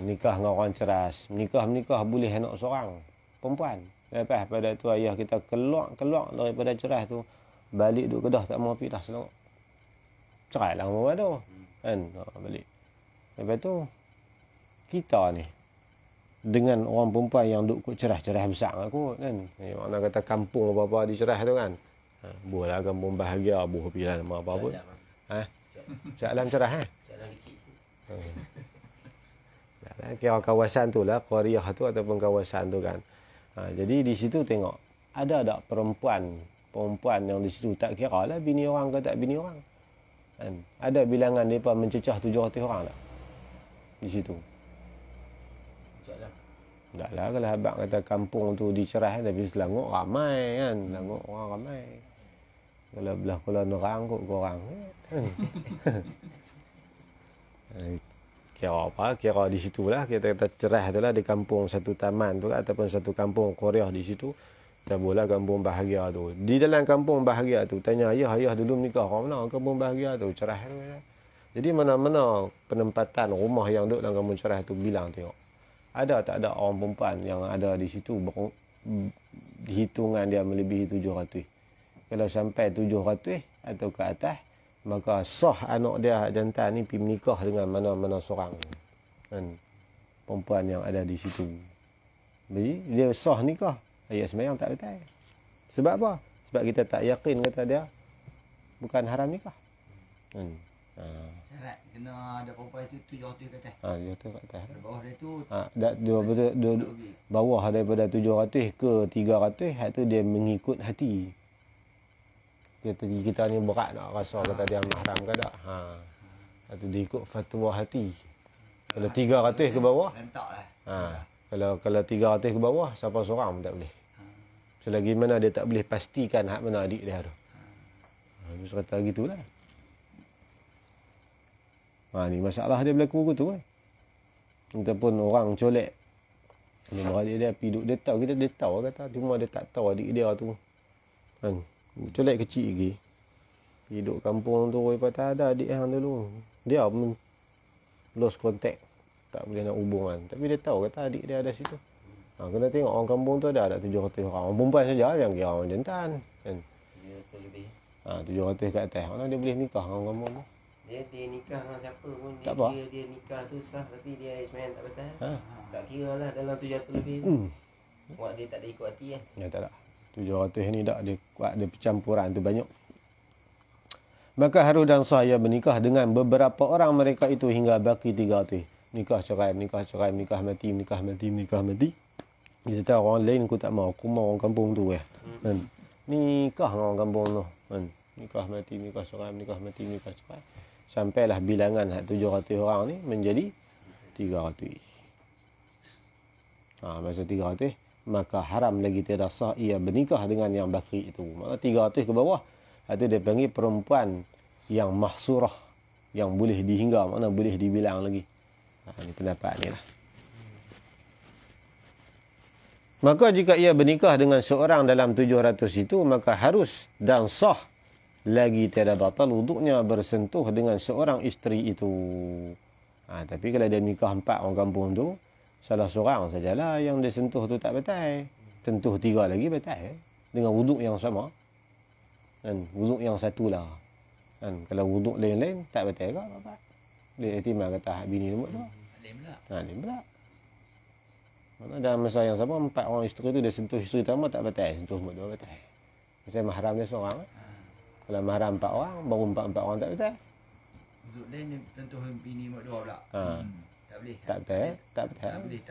Nikah dengan orang ceras. Menikah boleh anak seorang perempuan. Lepas pada tu ayah kita keluar daripada ceras tu. Balik duduk Kedah tak mau pergi dah selangor. Cerai lah orang tu. Kan? Balik. Lepas tu kita ni dengan orang perempuan yang duduk kot ceras besar kot kan. Makna kata kampung apa-apa di ceras tu kan. Buah lah kampung bahagia, buah pilihan apa pun. Cak dalam cerah Jalan kecil. Kira kawasan tu lah, Korea tu ataupun kawasan tu kan. Jadi di situ tengok, ada tak perempuan yang di situ, tak kira lah bini orang ke tak bini orang. Kan? Ada bilangan mereka mencecah 700 orang tak? Di situ. Tak lah kalau abang kata kampung tu dicerah, tapi Selangor ramai kan. Selangor orang ramai. Kalau belah Kuala Nerang kot korang. Kan? Kira apa? Kira di situ lah. Kita kata cerah tu lah di kampung satu taman tu lah, ataupun satu kampung Korea di situ. Kita boleh kampung bahagia tu. Di dalam kampung bahagia tu, tanya ayah dulu menikah orang mana kampung bahagia tu, cerah tu. Jadi mana-mana penempatan rumah yang duduk dalam kampung cerah tu, bilang tengok. Ada tak ada orang perempuan yang ada di situ, hitungan dia melebihi 700. Kalau sampai 700 atau ke atas, maka sah anak dia jantan ni pergi menikah dengan mana-mana seorang. Kan? Perempuan yang ada di situ. Jadi dia sah nikah. Ayat sembahyang tak betul. Sebab apa? Sebab kita tak yakin kata dia bukan haram nikah. Syarat kena ada perempuan itu 700 ke atas. Dia tu kat atas. Bawah dia tu bawah daripada 700 ke 300, hak tu dia mengikut hati. Kita ni berat nak rasa kata dia mahram ke tak. Itu dia ikut fatwa hati. Kalau 300 ke bawah, lentaklah. Kalau 300 ke bawah, siapa seorang pun tak boleh. Selagi mana dia tak boleh pastikan hak mana adik dia tu. Dia kata gitulah. Ni masalah dia berlaku gitu kan. Ataupun orang colek. Dia beradik dia pergi duduk. Dia tahu kata. Cuma dia tak tahu adik dia tu. Kan. Colek kecil lagi. Pergi duduk kampung tu. Lepas tak ada adik yang dulu. Dia pun lost contact. Tak boleh nak hubung kan. Tapi dia tahu kata adik dia ada situ. Kena tengok orang kampung tu ada 700 orang. Orang perempuan saja yang kira orang jantan. Kan. 700 lebih. 700 kat atas. Mana dia boleh nikah orang kampung tu. Dia nikah dengan siapa pun. Tak apa. Dia nikah tu sah, tapi dia Ismail tak betul. Tak kira lah dalam 700 lebih tu. Buat dia tak ada ikut hati kan. Ya tak. 700 ni tak ada percampuran tu banyak. Maka harus dan sah ia bernikah dengan beberapa orang mereka itu hingga baki 300. Nikah cerai, nikah mati. Dia tahu orang lain aku tak mau. Aku mau orang kampung tu ya. Nikah dengan orang kampung tu. Nikah mati, nikah cerai, nikah mati, nikah cerai. Sampailah bilangan 700 orang ni menjadi 300. Masa 300, maka haram lagi tidak sah ia bernikah dengan yang baki itu. Maka 300 ke bawah, itu dia panggil perempuan yang mahsurah, yang boleh dihingga, mana boleh dibilang lagi. Ini pendapat ni lah. Maka jika ia bernikah dengan seorang dalam 700 itu, maka harus dan sah lagi tiada batal wuduknya bersentuh dengan seorang isteri itu. Tapi kalau dia nikah 4 orang kampung tu, salah seorang sajalah yang dia sentuh tu tak betul. Sentuh 3 lagi betul. Dengan wuduk yang sama. Kan? Wuduk yang satulah. Kan? Kalau wuduk lain-lain, tak betul ke apa? Dia ihtimal kata bini nombor 2. Lain pula. Mana dalam masa yang sama, 4 orang isteri tu dia sentuh isteri pertama tak betul. Sentuh nombor 2 betul. Macam mahram dia seorang. Kalau mahram 4 orang, baru 4 orang tak betul. Untuk lain dia tentu bini nombor 2 pula. Tak boleh. Tak betul. Tak boleh.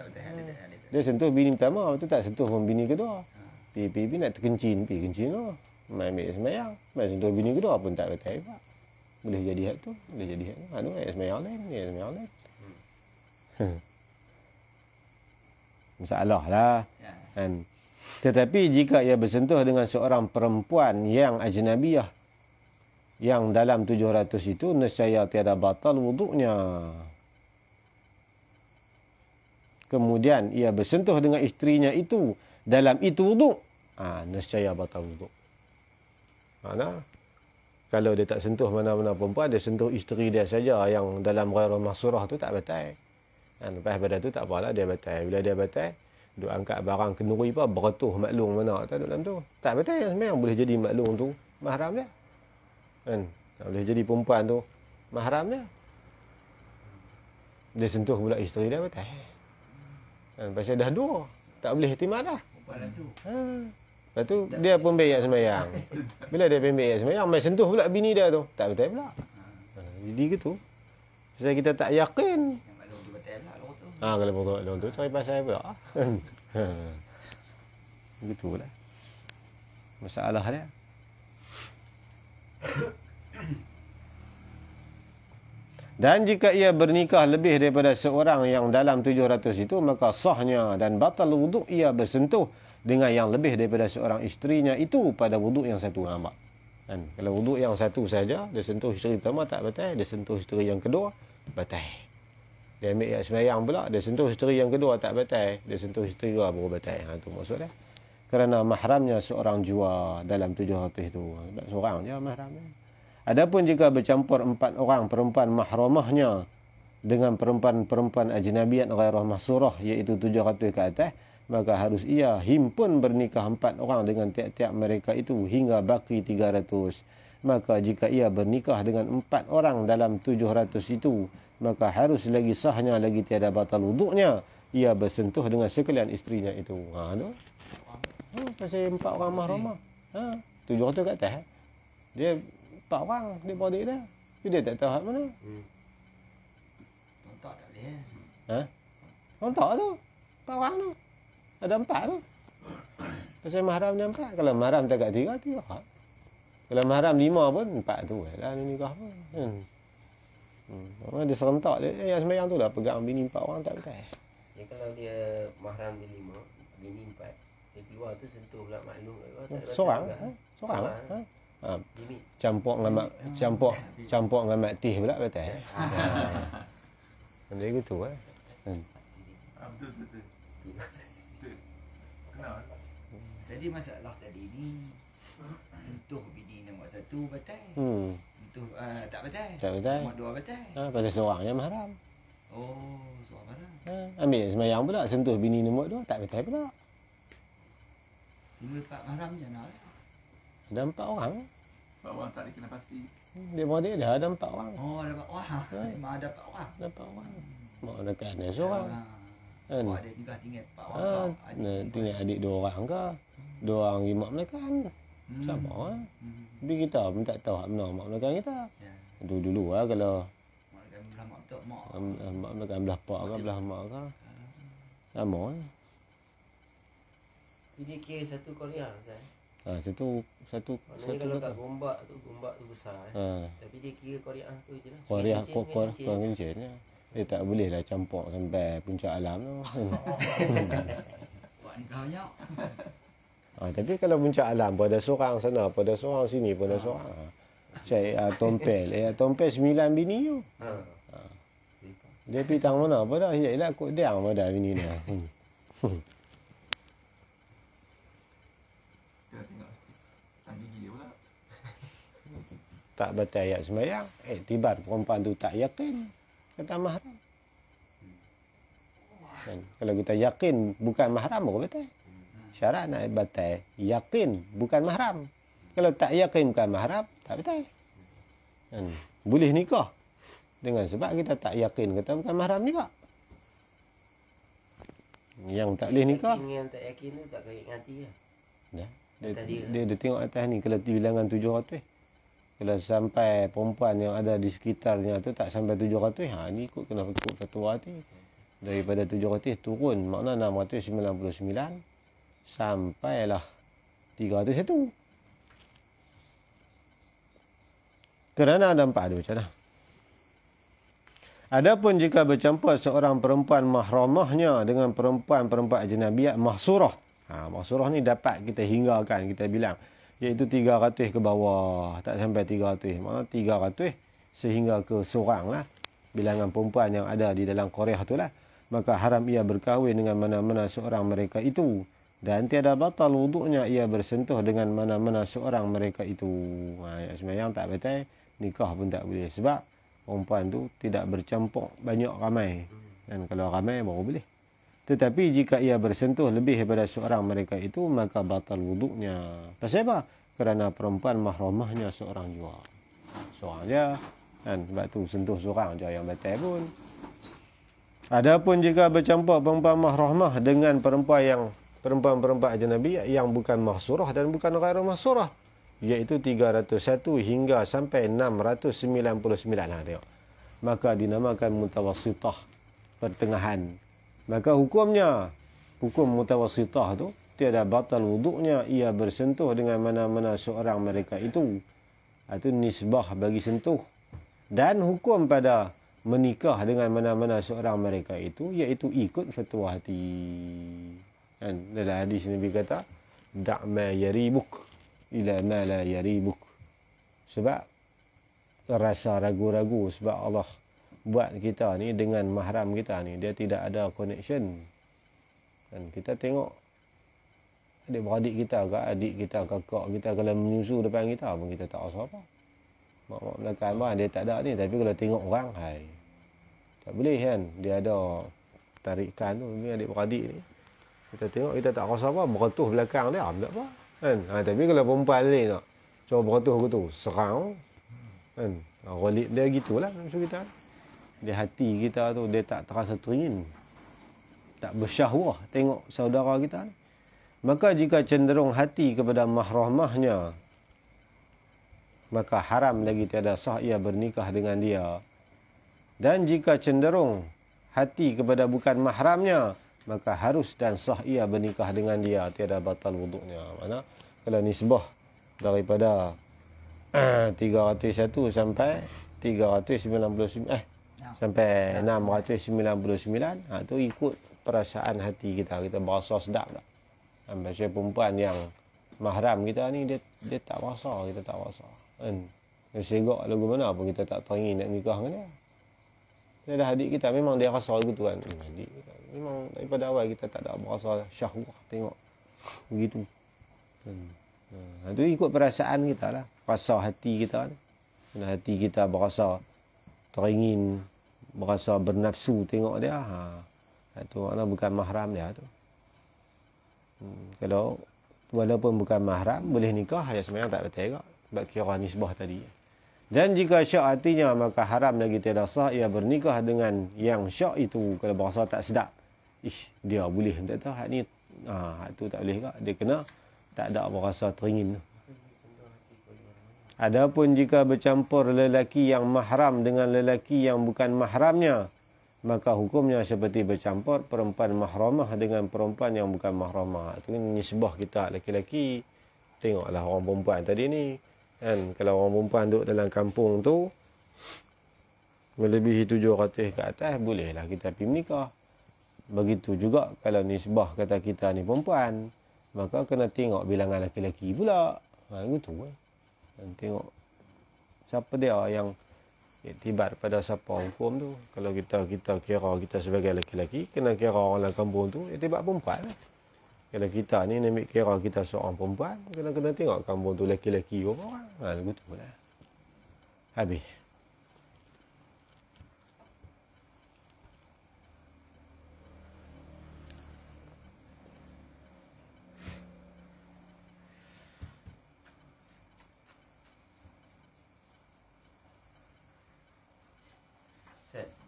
Dia sentuh bini pertama, tu tak sentuh pun bini kedua. Pergi nak terkencin, pergi kencin tu. Main ambil semayang. Main sentuh bini kedua pun tak betul juga. Boleh jadi hak tu, boleh jadi hak tu. Ayat semayang lain, ayat semayang lain. Masalah lah. Kan. Tetapi jika ia bersentuh dengan seorang perempuan yang ajnabiyah, yang dalam 700 itu, nescaya tiada batal wuduknya. Kemudian ia bersentuh dengan isterinya itu, dalam itu wuduk, nescaya batal wuduk. Mana? Kalau dia tak sentuh mana-mana perempuan, dia sentuh isteri dia saja yang dalam ghairu mahsurah tu tak batal. Lepas pada tu tak apalah, dia batal. Bila dia batal, duk angkat barang kenduri apa, beretuh maklum mana tak dalam tu. Tak batal yang semayang, boleh jadi maklum tu mahram dia. Kan? Boleh jadi perempuan tu mahram dia. Dia sentuh pula isteri dia batal. Kan? Pasal dah 2, tak boleh ihtimal dah. Perempuan tu. Lepas tu dia pun bayar semayang. Bila dia bayar semayang, mai sentuh pula bini dia tu. Tak betul pula. Jadi gitu. Pasal kita tak yakin. Kalau pokok dong tu cari pasal pula. Begitulah. Masalah dia. Dan jika ia bernikah lebih daripada seorang yang dalam 700 itu, maka sahnya dan batal wuduk ia bersentuh dengan yang lebih daripada seorang isterinya itu pada wuduk yang satu. Nampak? Kan? Kalau wuduk yang satu saja, dia sentuh isteri pertama tak batal, dia sentuh isteri yang kedua, batal. Dia ambil sembahyang pula, dia sentuh isteri yang kedua tak batal, dia sentuh isteri kedua baru batal. Itu maksudnya. Kerana mahramnya seorang jua dalam 700 itu. Seorang je mahramnya. Adapun jika bercampur 4 orang perempuan mahramahnya dengan perempuan-perempuan ajnabiat ghairah mahsurah, iaitu 700 ke atas, maka harus ia himpun bernikah 4 orang dengan tiap-tiap mereka itu hingga baki 300. Maka jika ia bernikah dengan 4 orang dalam 700 itu, maka harus lagi sahnya lagi tiada batal wuduknya, ia bersentuh dengan sekalian isterinya itu. Tu. Pasal 4 orang mahramah. 700 ke atas. Dia 4 orang dia body dia. Dia tak tahu hak mana. Tontok tak boleh. Tontok tu. 4 orang tu. Ada 4 tu. Pasal mahram dia 4. Kalau mahram tak kat 3, 3 hak. Kalau mahram 5 pun 4 tu lah ni nikah pun. Orang dia serentak dia. Yang sembahyang tu dah pegang bini 4 orang tak betul. Ya kalau dia mahram dia 5, bini 4, dia keluar tu sentuh pula maklum kat luar, tak ada Seorang. batal juga. Seorang. Limit. Campur dengan mak tih pula betul. Benda gitu Betul. Kenal. Jadi masalah tadi ni sentuh bini nombor 1 batal. Sentuh tak batal. Tak batal. Nombor 2 batal. Pasal seorang yang mahram. Oh, seorang mana? Ambil sembahyang pula, sentuh bini nombor 2 tak betul pula. 5 4 mahram je nak. Ada 4 orang. 4 orang tak dikenal pasti. Dia body dah ada 4 orang. Oh, ada 4 orang. Memang ada 4 orang. Ada 4 orang. Mak dekat ni seorang. Kan? Oh, ada tinggal 4 orang. Tinggal adik 2 orang ke? 2 orang pergi mak Melakan. Sama lah. Tapi kita pun tak tahu hak mana mak Melakan kita. Ya. Dulu lah kalau Mak dekat belah mak tok mak. mak Melakan belah pak ke belah mak ke. Sama lah. Tapi dia kira satu Korea Ustaz. Satu Maknanya kalau kat gombak tu besar. Tapi dia kira Korea tu je lah. Korea Cincin. kurang kencing. Dia tak boleh lah campur sampai puncak alam tu. Buat nikah banyak. Tapi kalau puncak alam pada seorang sana, pada seorang sini, pada seorang. Saya tompel 9 bini tu. Dia pergi tang mana apa dah? Ialah kod dia pada bini dia. Kita tengok tang gigi dia pula. Tak batal ayat sembahyang. Tibar perempuan tu tak yakin kata mahram. Kan? Kalau kita yakin bukan mahram baru batal. Syarat nak batal yakin bukan mahram. Kalau tak yakin bukan mahram tak batal. Kan? Boleh nikah dengan sebab kita tak yakin kata bukan mahram juga. Yang tak boleh nikah. Yang tak yakin tu tak kait hati lah. Dia tengok atas ni kalau bilangan 700. Kalau sampai perempuan yang ada di sekitarnya tu tak sampai 700, ni kena ikut fatwa hati. Daripada 700 turun, makna 699 sampailah 301. Kerana ada 4 macam mana? Adapun jika bercampur seorang perempuan mahramahnya dengan perempuan-perempuan ajnabiat mahsurah. Mahsurah ni dapat kita hinggakan, kita bilang. Iaitu 300 ke bawah, tak sampai 300. Maknanya 300 sehingga ke seorang lah. Bilangan perempuan yang ada di dalam Korea tu lah. Maka haram ia berkahwin dengan mana-mana seorang mereka itu. Dan tiada batal wuduknya ia bersentuh dengan mana-mana seorang mereka itu. Sembahyang tak batal, nikah pun tak boleh. Sebab perempuan tu tidak bercampur banyak ramai. Dan kalau ramai baru boleh. Tetapi jika ia bersentuh lebih daripada seorang mereka itu, maka batal wuduknya. Pasal apa? Kerana perempuan mahramahnya seorang jua. Seorang je. Kan? Sebab tu sentuh seorang je yang batal pun. Adapun jika bercampur perempuan mahramah dengan perempuan-perempuan ajnabi yang bukan mahsurah dan bukan ghairu mahsurah, iaitu 301 hingga sampai 699. Tengok. Maka dinamakan mutawassitah, pertengahan. Maka hukumnya, hukum mutawassitah tu, tiada batal wuduknya ia bersentuh dengan mana-mana seorang mereka itu. Itu nisbah bagi sentuh. Dan hukum pada menikah dengan mana-mana seorang mereka itu, iaitu ikut fatwa hati. Kan? Dalam hadis Nabi kata, da' ma yaribuk ila ma la yaribuk. Sebab rasa ragu-ragu, sebab Allah buat kita ni dengan mahram kita ni, dia tidak ada connection. Dan kita tengok adik-beradik kita ke, adik kita, kakak kita kalau menyusu depan kita pun kita tak rasa apa. Mak-mak belakang abang dia tak ada ni, tapi kalau tengok orang, hai, tak boleh kan. Dia ada tarikan tu, ni adik-beradik ni. Kita tengok, kita tak rasa apa, beretuh belakang dia, tak apa. Kan? Tapi kalau perempuan ni nak cuba beretuh ke tu, serang. Kan? Rolip dia gitulah maksud kita. Di hati kita tu, dia tak terasa teringin. Tak bersyahwah tengok saudara kita ni. Maka jika cenderung hati kepada mahramahnya, maka haram lagi tiada sah ia bernikah dengan dia. Dan jika cenderung hati kepada bukan mahramnya, maka harus dan sah ia bernikah dengan dia, tiada batal wuduknya. Mana kalau nisbah daripada 301 sampai 399 sampai 699, tu ikut perasaan hati kita. Kita berasa sedap tak? Macam perempuan yang mahram kita ni, dia tak rasa, kita tak rasa. Kan? Dia segak lagu mana pun kita tak teringin nak nikah dengan dia. Dia dah adik kita, memang dia rasa begitu kan. Adik kita. Memang daripada awal kita tak ada berasa syahwah tengok begitu. Itu ikut perasaan kita lah. Rasa hati kita ni. Hati kita berasa teringin, berasa bernafsu tengok dia. Itu makna bukan mahram dia tu. Kalau walaupun bukan mahram, boleh nikah, ya sebenarnya tak betul juga. Sebab kira nisbah tadi. Dan jika syak hatinya, maka haram lagi tiada sah ia bernikah dengan yang syak itu. Kalau berasa tak sedap, dia boleh tak tahu hak ni, hak tu tak boleh juga. Dia kena tak ada berasa teringin. Adapun jika bercampur lelaki yang mahram dengan lelaki yang bukan mahramnya, maka hukumnya seperti bercampur perempuan mahramah dengan perempuan yang bukan mahramah. Itu kan nisbah kita lelaki-lelaki. Tengoklah orang perempuan tadi ni. Kan? Kalau orang perempuan duduk dalam kampung tu, melebihi 700 ke atas, bolehlah kita pergi menikah. Begitu juga kalau nisbah kata kita ni perempuan, maka kena tengok bilangan lelaki-lelaki pula. Gitu kan. Dan tengok siapa dia yang iktibar pada siapa hukum tu. Kalau kita kira kita sebagai lelaki, kena kira orang dalam kampung tu iktibar perempuan lah. Kalau kita ni nak kira kita seorang perempuan, kena tengok kampung tu lelaki-lelaki berapa orang. Gitu lah. Habis.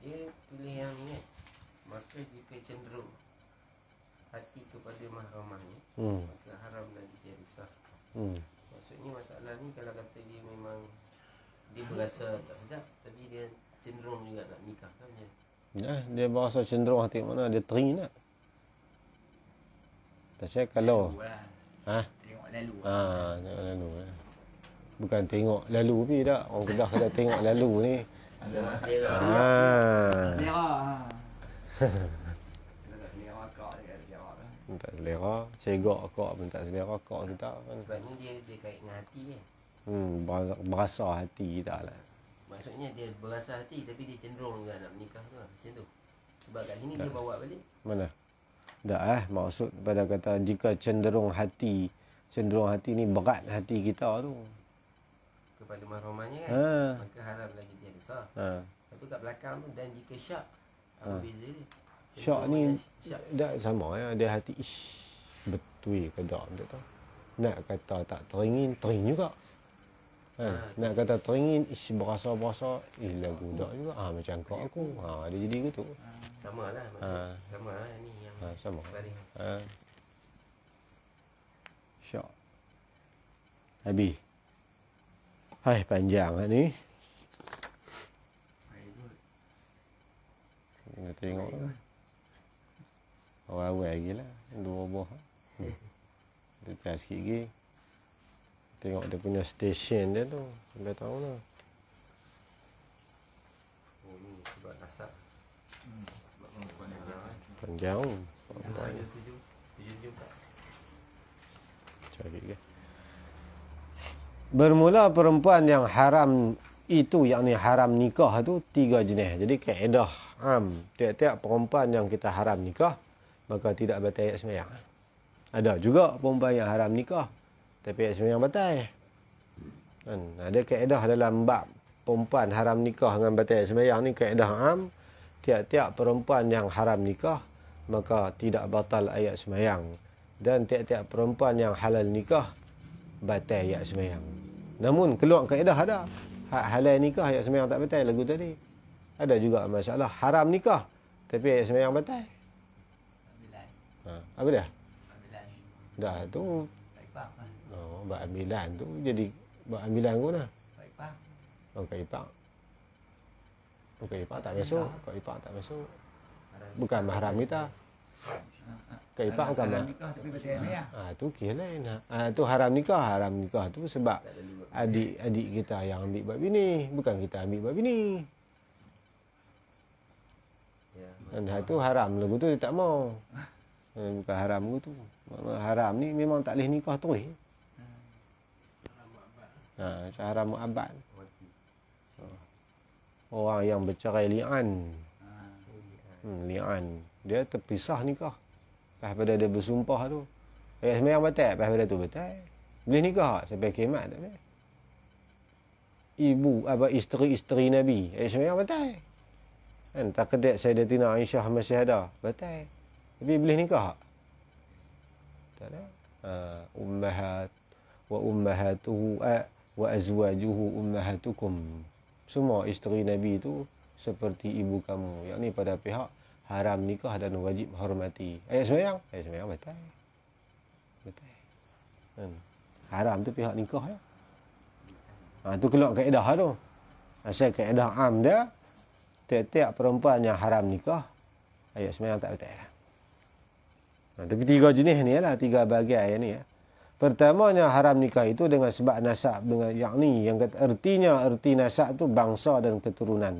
Dia tulis yang ni kan. Maka jika cenderung hati kepada mahramahnya, maka haram lagi jadi sah. Maksudnya masalah ni kalau kata dia memang dia berasa tak sedap, tapi dia cenderung juga nak nikah kan macam Ya, dia berasa cenderung hati mana, dia teringin tak? Pasal kalau Tengok lalu. Tengok lalu lah. Bukan tengok lalu ni tak. Orang Kedah kata tengok lalu ni. Ada selera. Selera. Tak selera. Segak akak pun tak selera akak kita kan. Sebab ni dia kait dengan hati kan. Berasa hati kita lah. Maksudnya dia berasa hati tapi dia cenderung juga nak menikah tu lah. Macam tu. Sebab kat sini dia bawa balik. Mana? Tak maksud pada kata jika cenderung hati ni berat hati kita tu. Kepada mahramahnya kan. Maka haram lagi dia ada sah. Lepas tu kat belakang tu, dan jika syak, apa beza dia? Syak ni tak sama ya. Dia hati betul ke tak tahu. Nak kata tak teringin juga. Nak kata teringin berasa-berasa lagu tak juga. Macam kau aku. Dia jadi gitu. Sama lah. Sama lah ni yang sama. Syak. Habis. Hai, panjang lah ni. Kita tengok lah. Awal-awal lagi lah. 2 buah. Dia try sikit lagi. Tengok dia punya station dia tu. Sampai tahu lah. Oh ni sebab nasab. Sebab perempuan ni lah. Panjang. Perempuan 7 juga. Cari ke. Bermula perempuan yang haram itu, yakni haram nikah tu 3 jenis. Jadi kaedah tiap-tiap perempuan yang kita haram nikah, maka tidak batal ayat sembahyang. Ada juga perempuan yang haram nikah, tapi ayat sembahyang batal. Kan? Ada kaedah dalam bab perempuan haram nikah dengan batal ayat sembahyang ni, kaedah tiap-tiap perempuan yang haram nikah, maka tidak batal ayat sembahyang. Dan tiap-tiap perempuan yang halal nikah, batal ayat sembahyang. Namun keluar kaedah ada. Hak halal nikah ayat sembahyang tak batal lagu tadi. Ada juga masalah haram nikah tapi ayat sembahyang batal. Apa dia? Dah tu. Oh, bab ambilan tu jadi bab ambilan ku nah. Oh, kak ipar. Oh, kak ipar tak masuk. Kak ipar tak masuk. Bukan mahram kita. Kak ipar bukan nikah tapi batal sembahyang. Tu kes lain. Tu haram nikah. Haram nikah tu sebab adik-adik kita yang ambil bab bini, bukan kita ambil bab bini. Ya. Dan tu haram lagu tu dia tak mau. Bukan haram lagu tu. Haram ni memang tak boleh nikah terus. Haram mu'abbad. Orang yang bercerai li'an. Li'an. Dia terpisah nikah. Lepas pada dia bersumpah tu. Ayat sembahyang batal. Lepas pada tu batal. Boleh nikah sampai kiamat tak boleh. Ibu, isteri-isteri Nabi. Ayat sembahyang batal. Kan, takdir Sayyidatina Aisyah masih ada. Batal. Tapi boleh nikah tak ada. Ummahat wa ummahatuhu wa azwajuhu ummahatukum. Semua isteri Nabi itu seperti ibu kamu. Yang ni pada pihak haram nikah dan wajib hormati. Ayat sembahyang batal. Batal. Kan? Haram tu pihak nikah ya. Tu keluar kaedah tu. Asal kaedah dia, tiap-tiap perempuan yang haram nikah, ayat sembahyang tak batal lah. Tapi 3 jenis ni lah, 3 bahagian ni ya. Pertamanya haram nikah itu dengan sebab nasab, dengan yakni yang kata erti nasab tu bangsa dan keturunan.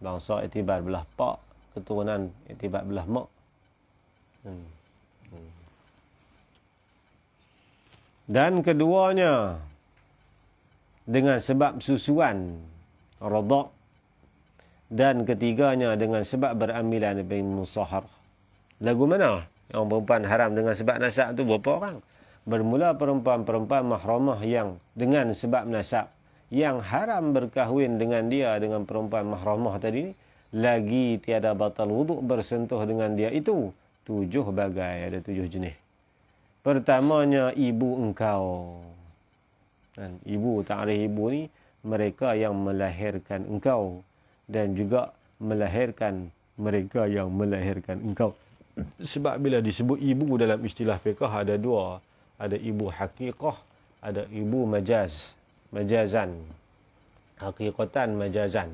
Bangsa iktibar belah pak, keturunan iktibar belah mak. Dan keduanya dengan sebab susuan radha', dan ketiganya dengan sebab berambilan bin musahar. Lagu mana yang perempuan haram dengan sebab nasab tu berapa orang? Bermula perempuan-perempuan mahramah yang dengan sebab nasab yang haram berkahwin dengan dia, dengan perempuan mahramah tadi, lagi tiada batal wuduk bersentuh dengan dia itu 7 bagai, ada 7 jenis. Pertamanya ibu engkau. Dan ibu, ta'rif ibu ni mereka yang melahirkan engkau dan juga melahirkan mereka yang melahirkan engkau. Sebab bila disebut ibu dalam istilah fiqh ada 2. Ada ibu haqiqah, ada ibu majazan. Haqiqatan, majazan.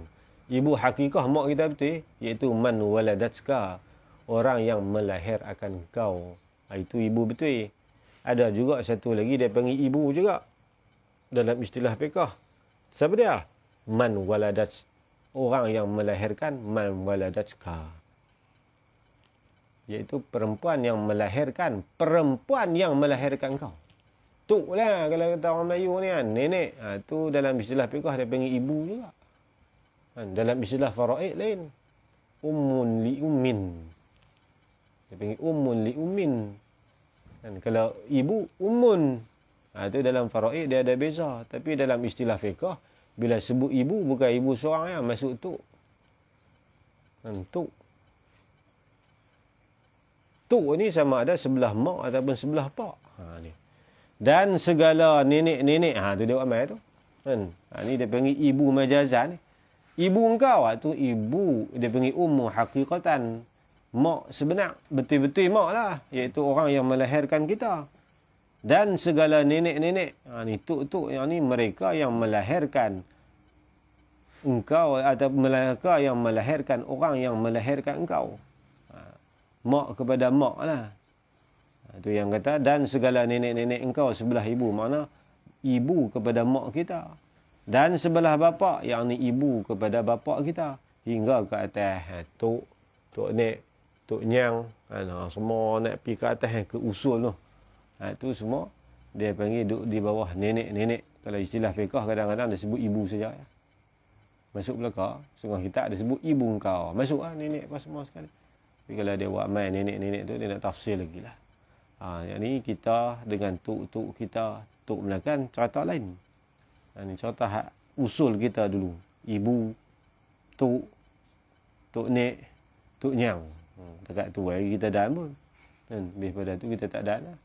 Ibu haqiqah mak kita betul, iaitu man waladatka, orang yang melahir akan kau. Itu ibu betul. Ada juga satu lagi dia panggil ibu juga dalam istilah fiqh. Siapa dia? Man waladats, orang yang melahirkan, man waladatka, iaitu perempuan yang melahirkan kau. Tu lah kalau kata orang Melayu ni kan, nenek. Tu dalam istilah fiqh dia panggil ibu juga. Dalam istilah faraid lain. Ummun li ummin. Dia panggil ummun li ummin. Kalau ibu, ummun. Tu dalam faraid dia ada beza. Tapi dalam istilah fiqh, bila sebut ibu, bukan ibu seorang yang masuk tu. Tu ni sama ada sebelah mak ataupun sebelah pak. Ni. Dan segala nenek-nenek, tu dia ramai tu. Ni dia panggil ibu majazan ni. Ibu engkau, tu ibu, dia panggil ummu haqiqatan. Mak sebenar, betul-betul mak lah. Iaitu orang yang melahirkan kita. Dan segala nenek-nenek, ni tuk-tuk yang ni mereka yang melahirkan engkau atau mereka yang melahirkan orang yang melahirkan engkau. Mak kepada mak lah. Itu yang kata, dan segala nenek-nenek engkau sebelah ibu. Mana ibu kepada mak kita. Dan sebelah bapa, yang ni ibu kepada bapa kita. Hingga ke atas tok, tok nek, tok nyang. Semua nak pergi ke atas ke usul tu. Itu semua dia panggil duduk di bawah nenek-nenek. Kalau istilah fiqah kadang-kadang dia sebut ibu saja. Masuk belakang, setengah kita ada sebut ibu engkau. Masuk lah nenek apa semua sekali. Tapi kalau dia buat main nenek-nenek tu, dia nak tafsir lagi lah. Yang ni kita dengan tok-tok kita, tok belakang cerita lain. Ini cerita usul kita dulu. Ibu, tok nek, tok nyang. Dekat tu lagi kita dah pun. Dan lebih pada tu kita tak ada lah.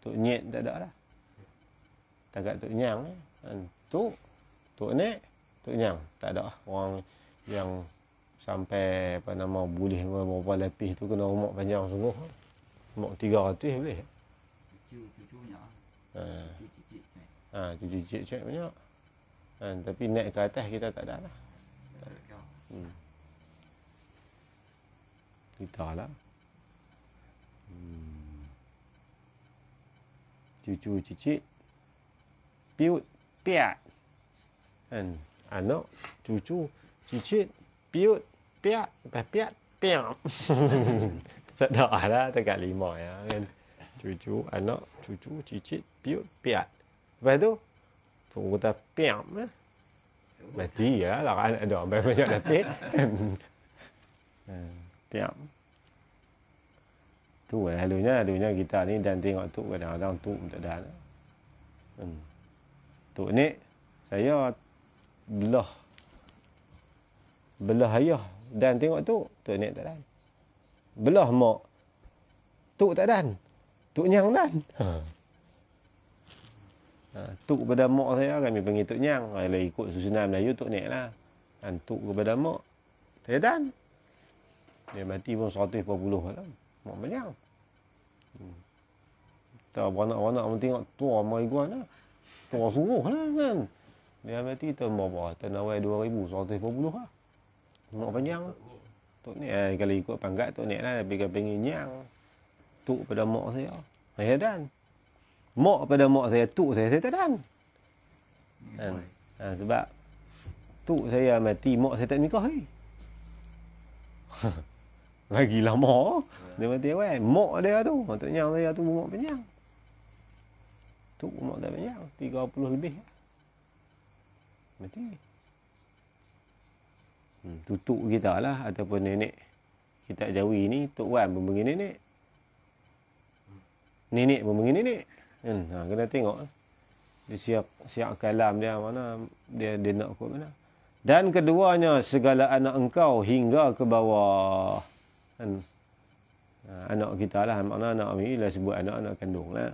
Tok nyet tak ada lah. Dekat tok nyang. Tok nek, tok nyang. Tak ada lah. Orang yang sampai apa nama boleh berapa lapis tu kena umak panjang sungguh. Umak 300 boleh. Cucu-cucunya. Cucu cicit banyak. Tapi naik ke atas kita tak ada lah. Kita lah. Cucu cicit. Piut. Piat. Anak. Cucu cicit. Piut. Piat. Piat. Piat. Tak ada lah. Dekat 5 ya. Kan? Cucu, anak, cucu, cicit, piut, piat. Lepas tu, tunggu kata piat. Mati ya lah. Ada orang banyak nanti. Piat. Tu lalunya kita ni dan tengok tu kadang-kadang tu tak ada. Tu ni saya belah ayah dan tengok tu ni tak ada. Belah mak tu tak ada. Tuk Nyang dan. Tuk kepada mak saya kami panggil Tuk Nyang. Kalau ikut susunan Melayu Tuk Nek lah. Tuk kepada mak saya dan. Dia mati pun 140 lah. Mak banyak. Tak anak-anak pun tengok tua mai gua lah. Tua sungguh lah kan. Dia mati tu berapa? Tanawai 2000 140 lah. Mak panjang. Tuk Nek kalau ikut pangkat Tuk Nek lah. Tapi kalau panggil Nyang. Tuk pada mak saya dan. Mak pada mak saya, tuk saya tak dan. Sebab tuk saya mati, mak saya tak nikah lagi. Lagi lama. Dia mati awal. Mak dia tu, Tok Nyang saya tu mak panjang. Tuk mak tak panjang, 30 lebih. Mati. Tutuk kita lah, ataupun nenek kita Jawi ni, Tok Wan pun panggil nenek. Nenek pun panggil nenek. Kena tengok. Dia siap kalam dia mana. Dia nak kot mana. Dan keduanya segala anak engkau hingga ke bawah. Anak kita lah. Makna anak ni lah sebut anak kandung lah.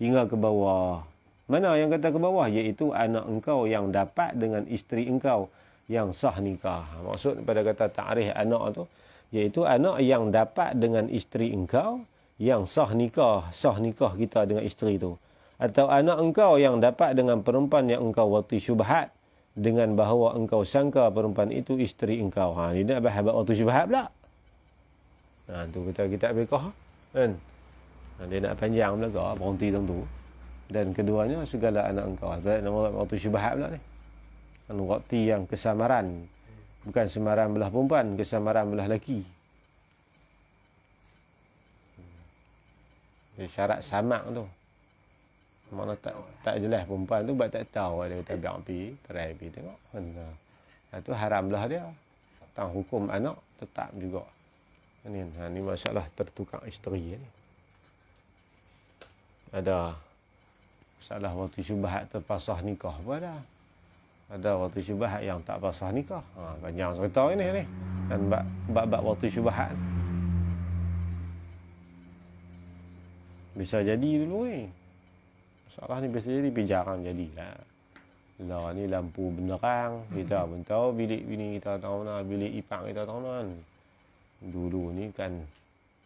Hingga ke bawah. Mana yang kata ke bawah? Iaitu anak engkau yang dapat dengan isteri engkau yang sah nikah. Maksud pada kata ta'rif anak tu. Iaitu anak yang dapat dengan isteri engkau yang sah nikah kita dengan isteri tu. Atau anak engkau yang dapat dengan perempuan yang engkau wati syubhat dengan bahawa engkau sangka perempuan itu isteri engkau. Ini nak bahas wati syubhat pula. Tu kita bekah kan. Dia nak panjang belaka berhenti tu. Dan keduanya segala anak engkau. Nama wati syubhat pula ni. Wati yang kesamaran. Bukan samaran belah perempuan, kesamaran belah lelaki. Syarat samak tu. Mana tak jelas perempuan tu, buat tak tahu. Dia kata biar pergi, try pergi tengok. Itu haram belah dia. Tentang hukum anak, tetap juga. Ini masalah tertukar isteri ni. Ada masalah waktu syubhat terpasah nikah pun ada. Ada waktu syubhat yang tak pasah nikah. Panjang cerita ini. Dan bab waktu syubhat. Bisa jadi dulu ni. Masalah ni bisa jadi, tapi jarang jadilah. Lah ni lampu benerang. Kita pun tahu bilik bini kita tahu mana, bilik ipang kita tahu mana. Dulu ni kan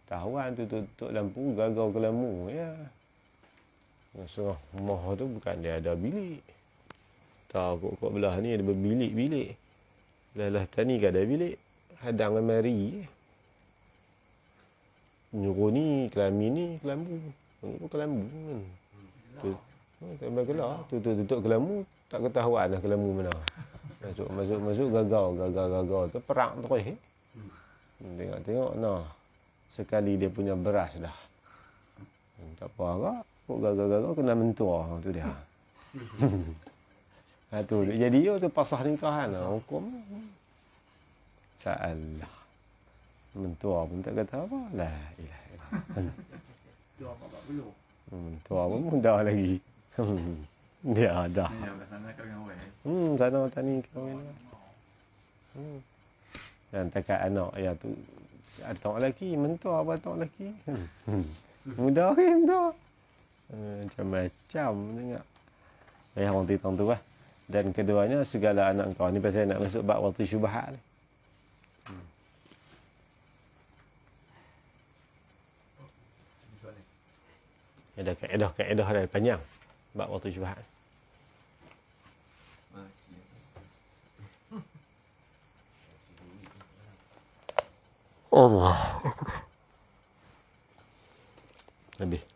tahuan tutup lampu, gagau ke lampu. Ya. Setengah rumah tu bukan dia ada bilik. Tahu kok belah ni ada berbilik-bilik. Lelah tani kat ada bilik. Hadang mari. Nyuruh ni, kelami ni, kelambu. Ini kelambu kan. Tambah gelap. Tutup kelambu. Tak ketahuan lah kelambu mana. Masuk gagau. Tu perang terus. Tengok. Nah. Sekali dia punya beras dah. Tak apa agak. Kok gagau kena mentua. Tu dia. Tu jadi tu pasah nikahan lah. Hukum. Salah. Mentua pun tak kata apa. La ilah. Tu apa belum. Mentua pun muda lagi. Dia dah. Ni yang kat sana kahwin awal. Sana tani kahwin. Dan takat anak ya tu anak lelaki mentua apa anak lelaki. Muda ke mentua. Macam-macam tengok. Orang titang tu lah. Dan keduanya segala anak kau ni pasal nak masuk bab waktu syubhat ni. Ada kaedah dah panjang bab waktu syubhat. Allah. Habis.